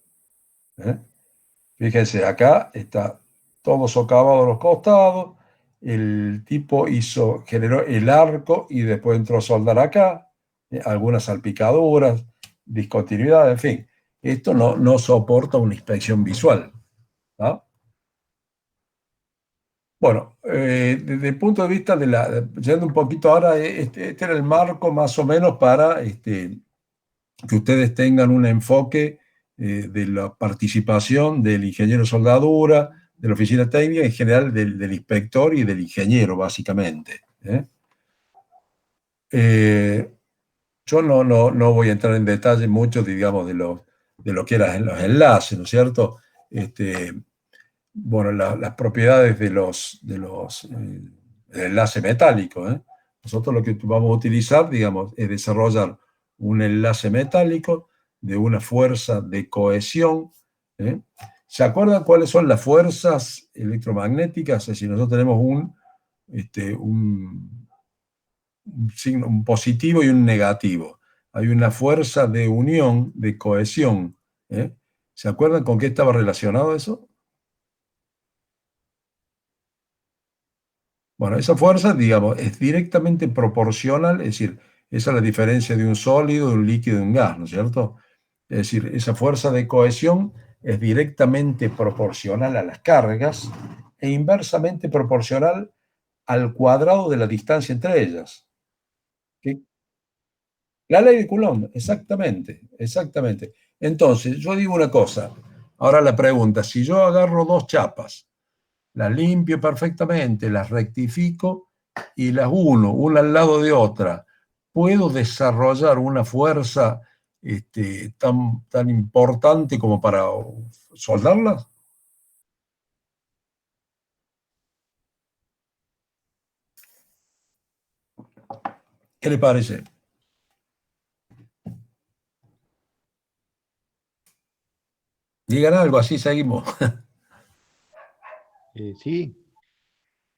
Fíjense, acá está todo socavado a los costados, el tipo generó el arco y después entró a soldar acá, algunas salpicaduras, discontinuidad, en fin. Esto no soporta una inspección visual, ¿no? Bueno, desde el punto de vista yendo un poquito ahora, este era el marco más o menos para que ustedes tengan un enfoque de la participación del ingeniero soldadura, de la oficina técnica, en general del inspector y del ingeniero, básicamente. Yo no voy a entrar en detalle mucho, digamos, de lo que eran los enlaces, ¿no es cierto? Bueno, las propiedades del enlace metálico. Nosotros lo que vamos a utilizar, digamos, es desarrollar un enlace metálico de una fuerza de cohesión. ¿Se acuerdan cuáles son las fuerzas electromagnéticas? Es decir, nosotros tenemos un positivo y un negativo. Hay una fuerza de unión, de cohesión. ¿Se acuerdan con qué estaba relacionado eso? Bueno, esa fuerza, digamos, es directamente proporcional, es decir, esa es la diferencia de un sólido, de un líquido y de un gas, ¿no es cierto? Es decir, esa fuerza de cohesión es directamente proporcional a las cargas e inversamente proporcional al cuadrado de la distancia entre ellas. ¿Qué? La ley de Coulomb, exactamente, exactamente. Entonces, yo digo una cosa, ahora la pregunta, si yo agarro dos chapas, las limpio perfectamente, las rectifico y las uno, una al lado de otra, ¿puedo desarrollar una fuerza tan importante como para soldarlas? ¿Qué le parece? Digan algo, así seguimos. Sí,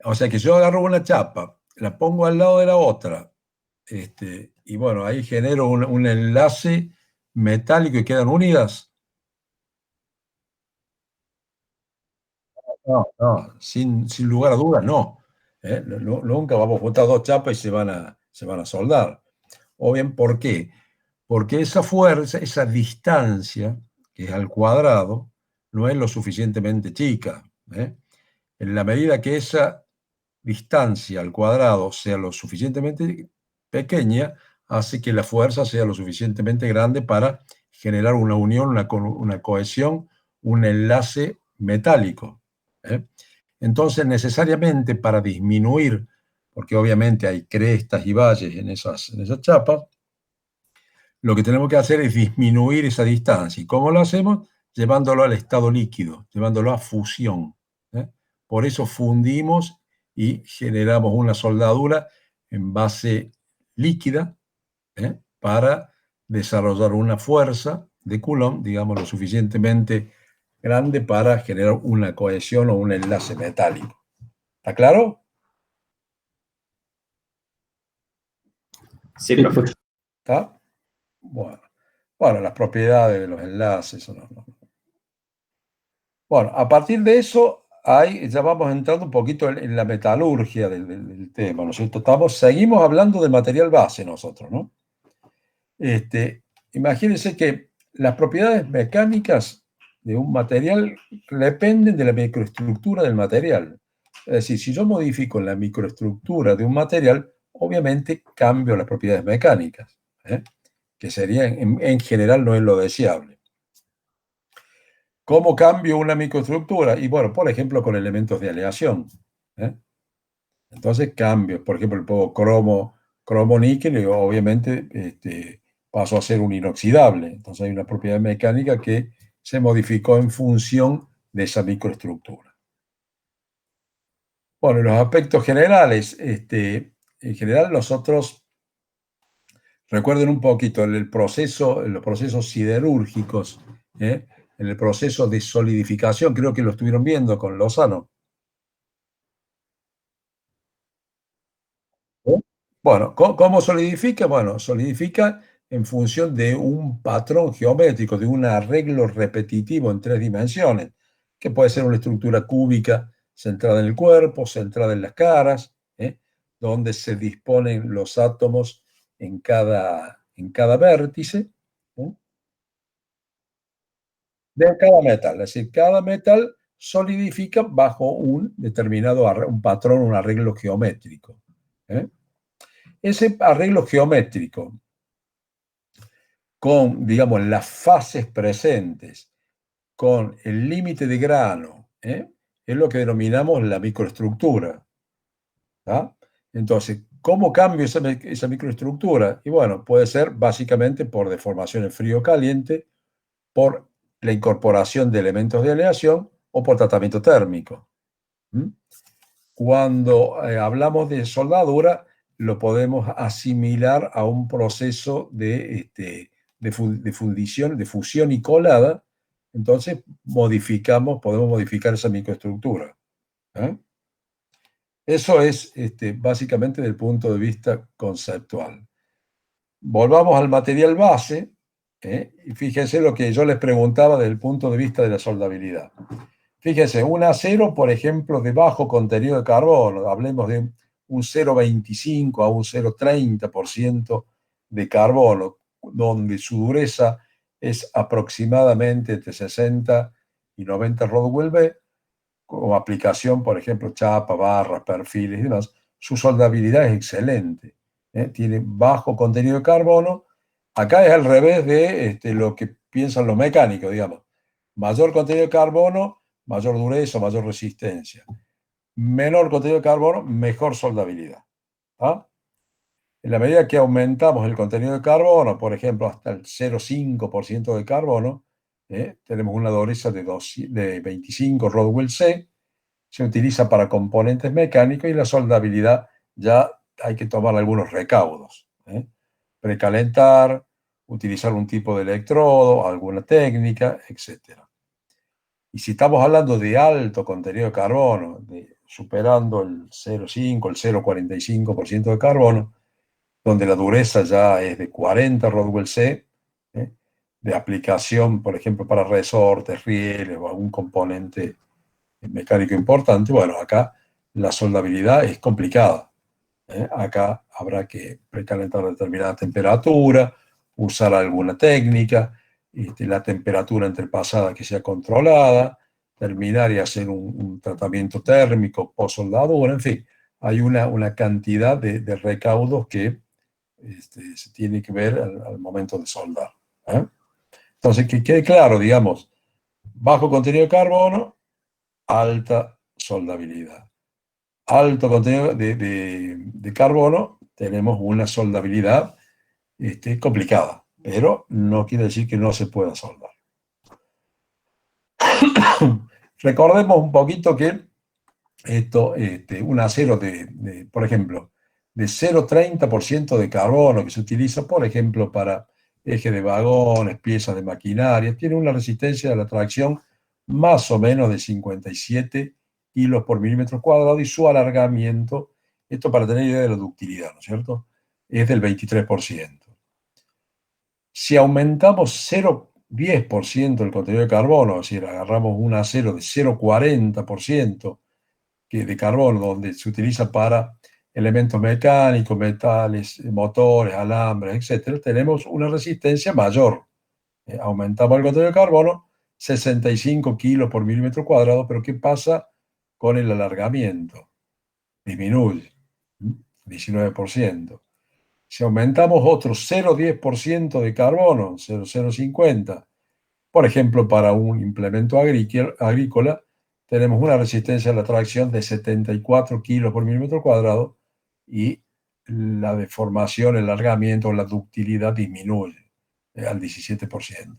O sea que yo agarro una chapa, la pongo al lado de la otra, y bueno, ahí genero un enlace metálico y quedan unidas. No, sin lugar a dudas, no. Nunca vamos a juntar dos chapas y se van a soldar. O bien, ¿por qué? Porque esa fuerza, esa distancia, que es al cuadrado, no es lo suficientemente chica. En la medida que esa distancia al cuadrado sea lo suficientemente pequeña, hace que la fuerza sea lo suficientemente grande para generar una unión, una cohesión, un enlace metálico. Entonces, necesariamente para disminuir, porque obviamente hay crestas y valles en esas chapas, lo que tenemos que hacer es disminuir esa distancia. ¿Y cómo lo hacemos? Llevándolo al estado líquido, llevándolo a fusión. Por eso fundimos y generamos una soldadura en base líquida para desarrollar una fuerza de Coulomb, digamos, lo suficientemente grande para generar una cohesión o un enlace metálico. ¿Está claro? Sí, profe. ¿Está? Bueno, las propiedades de los enlaces. No. Bueno, a partir de eso, ya vamos entrando un poquito en la metalurgia del tema, ¿no es cierto? Seguimos hablando del material base nosotros, ¿no? Imagínense que las propiedades mecánicas de un material dependen de la microestructura del material. Es decir, si yo modifico la microestructura de un material, obviamente cambio las propiedades mecánicas, que sería, en general, no es lo deseable. ¿Cómo cambio una microestructura? Y bueno, por ejemplo, con elementos de aleación. Entonces cambio, por ejemplo, el pongo cromo-níquel y obviamente pasó a ser un inoxidable. Entonces hay una propiedad mecánica que se modificó en función de esa microestructura. Bueno, en los aspectos generales, en general nosotros, recuerden un poquito, en los procesos siderúrgicos, en el proceso de solidificación, creo que lo estuvieron viendo con Lozano. Bueno, ¿cómo solidifica? Bueno, solidifica en función de un patrón geométrico, de un arreglo repetitivo en 3 dimensiones, que puede ser una estructura cúbica centrada en el cuerpo, centrada en las caras, donde se disponen los átomos en cada vértice de cada metal. Es decir, cada metal solidifica bajo un determinado un patrón, un arreglo geométrico. Ese arreglo geométrico, con, digamos, las fases presentes, con el límite de grano, es lo que denominamos la microestructura. ¿Tá? Entonces, ¿cómo cambio esa microestructura? Y bueno, puede ser básicamente por deformación en frío-caliente, por la incorporación de elementos de aleación o por tratamiento térmico. Cuando hablamos de soldadura, lo podemos asimilar a un proceso de fundición, de fusión y colada. Entonces, podemos modificar esa microestructura. Eso es básicamente desde el punto de vista conceptual. Volvamos al material base, y fíjense lo que yo les preguntaba desde el punto de vista de la soldabilidad. Fíjense, un acero, por ejemplo, de bajo contenido de carbono, hablemos de un 0,25 a un 0,30% de carbono, donde su dureza es aproximadamente entre 60 y 90 Rodwell B, como aplicación, por ejemplo, chapa, barras, perfiles y demás, su soldabilidad es excelente. Tiene bajo contenido de carbono. Acá es al revés de lo que piensan los mecánicos, digamos. Mayor contenido de carbono, mayor dureza, mayor resistencia. Menor contenido de carbono, mejor soldabilidad. ¿Ah? En la medida que aumentamos el contenido de carbono, por ejemplo, hasta el 0,5% de carbono, tenemos una dureza de 25 Rodwell C, se utiliza para componentes mecánicos y la soldabilidad ya hay que tomar algunos recaudos. Precalentar, utilizar un tipo de electrodo, alguna técnica, etc. Y si estamos hablando de alto contenido de carbono, superando el 0,5, el 0,45% de carbono, donde la dureza ya es de 40 Rodwell C, de aplicación, por ejemplo, para resortes, rieles o algún componente mecánico importante, bueno, acá la soldabilidad es complicada. Acá habrá que precalentar a determinada temperatura, usar alguna técnica, la temperatura entrepasada que sea controlada, terminar y hacer un tratamiento térmico post-soldadura, en fin, hay una cantidad de recaudos que se tiene que ver al momento de soldar. Entonces, que quede claro, digamos, bajo contenido de carbono, alta soldabilidad. Alto contenido de carbono, tenemos una soldabilidad complicada, pero no quiere decir que no se pueda soldar. Recordemos un poquito que un acero por ejemplo, de 0,30% de carbono que se utiliza, por ejemplo, para eje de vagones, piezas de maquinaria, tiene una resistencia de la tracción más o menos de 57 kilos por milímetro cuadrado y su alargamiento, esto para tener idea de la ductilidad, ¿no es cierto?, es del 23%. Si aumentamos 0,10% el contenido de carbono, es decir, agarramos un acero de 0,40% de carbono, donde se utiliza para elementos mecánicos, metales, motores, alambres, etc., tenemos una resistencia mayor. Aumentamos el contenido de carbono, 65 kilos por milímetro cuadrado, pero ¿qué pasa con el alargamiento? Disminuye, 19%. Si aumentamos otro 0,10% de carbono, 0,050, por ejemplo, para un implemento agrícola, tenemos una resistencia a la tracción de 74 kilos por milímetro cuadrado y la deformación, el alargamiento o la ductilidad disminuye al 17%.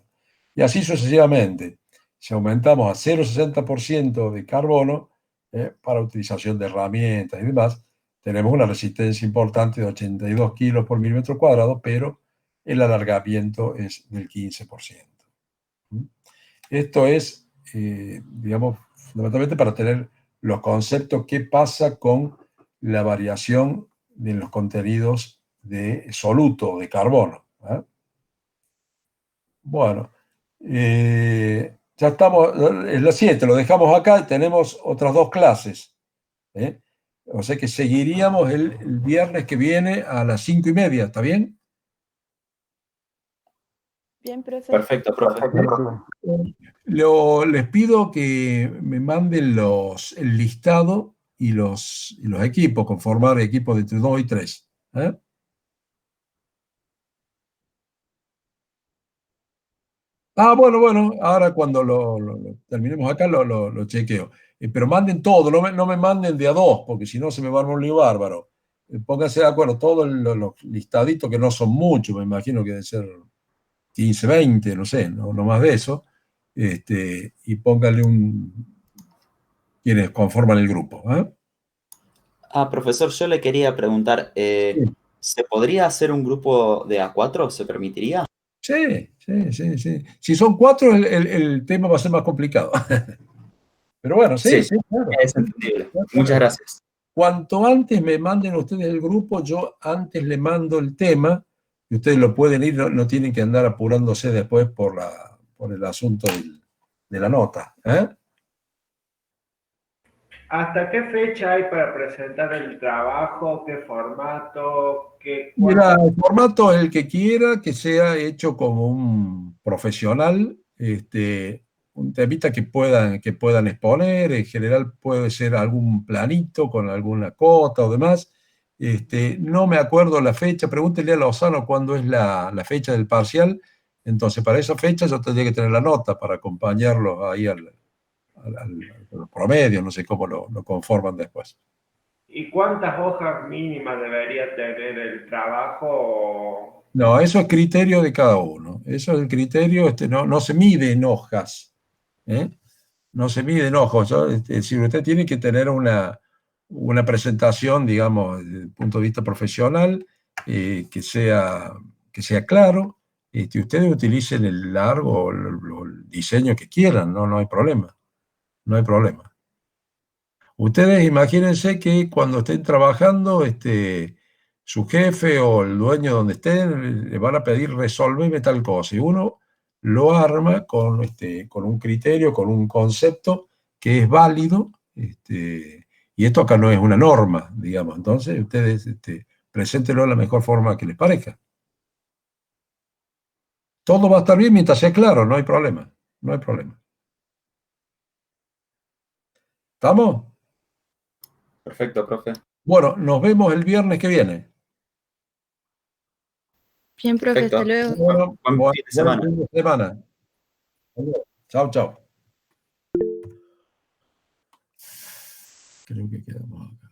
Y así sucesivamente. Si aumentamos a 0,60% de carbono para utilización de herramientas y demás, tenemos una resistencia importante de 82 kilos por milímetro cuadrado, pero el alargamiento es del 15%. Esto es, digamos, fundamentalmente para tener los conceptos, qué pasa con la variación de los contenidos de soluto, de carbono. Bueno, ya estamos, es las 7, lo dejamos acá y tenemos otras 2 clases. O sea que seguiríamos el viernes que viene a las 5:30, ¿está bien? Bien, profe. Perfecto, profe. Les pido que me manden el listado y los equipos, conformar equipos de entre 2 y 3. ¿Eh? Bueno, ahora cuando lo terminemos acá lo chequeo. Pero manden todo, no me manden de a 2, porque si no se me va a armar un lío bárbaro. Pónganse de acuerdo, todos los listaditos, que no son muchos, me imagino que deben ser 15, 20, no sé, no más de eso. Y pónganle quienes conforman el grupo. ¿Eh? Profesor, yo le quería preguntar, ¿se podría hacer un grupo de A4? ¿Se permitiría? Sí. Si son 4, el tema va a ser más complicado. Pero bueno, sí, claro. Es entendible. Muchas gracias. Cuanto antes me manden ustedes el grupo, yo antes le mando el tema, y ustedes lo pueden ir, no tienen que andar apurándose después por el asunto de la nota. ¿Eh? ¿Hasta qué fecha hay para presentar el trabajo? ¿Qué formato? Mira, el formato es el que quiera, que sea hecho como un profesional, un temita que puedan exponer. En general puede ser algún planito con alguna cota o demás. No me acuerdo la fecha, pregúntenle a Lozano cuándo es la fecha del parcial. Entonces, para esa fecha yo tendría que tener la nota para acompañarlos ahí al promedio, no sé cómo lo conforman después. ¿Y cuántas hojas mínimas debería tener el trabajo? No, eso es criterio de cada uno. Eso es el criterio, no se mide en hojas. ¿Eh? No se mide en hojas. Si usted tiene que tener una presentación, digamos, desde el punto de vista profesional, que sea claro, ustedes utilicen el largo o el diseño que quieran, no hay problema. No hay problema. Ustedes imagínense que cuando estén trabajando, su jefe o el dueño donde estén le van a pedir resolverme tal cosa, y uno lo arma con un criterio, con un concepto que es válido, y esto acá no es una norma, digamos. Entonces ustedes preséntenlo de la mejor forma que les parezca. Todo va a estar bien mientras sea claro, no hay problema. No hay problema. ¿Estamos? Perfecto, profe. Bueno, nos vemos el viernes que viene. Bien, profe, Perfecto. hasta luego. Bueno, Buen fin de semana. buen fin de semana. Chao. Creo que quedamos acá.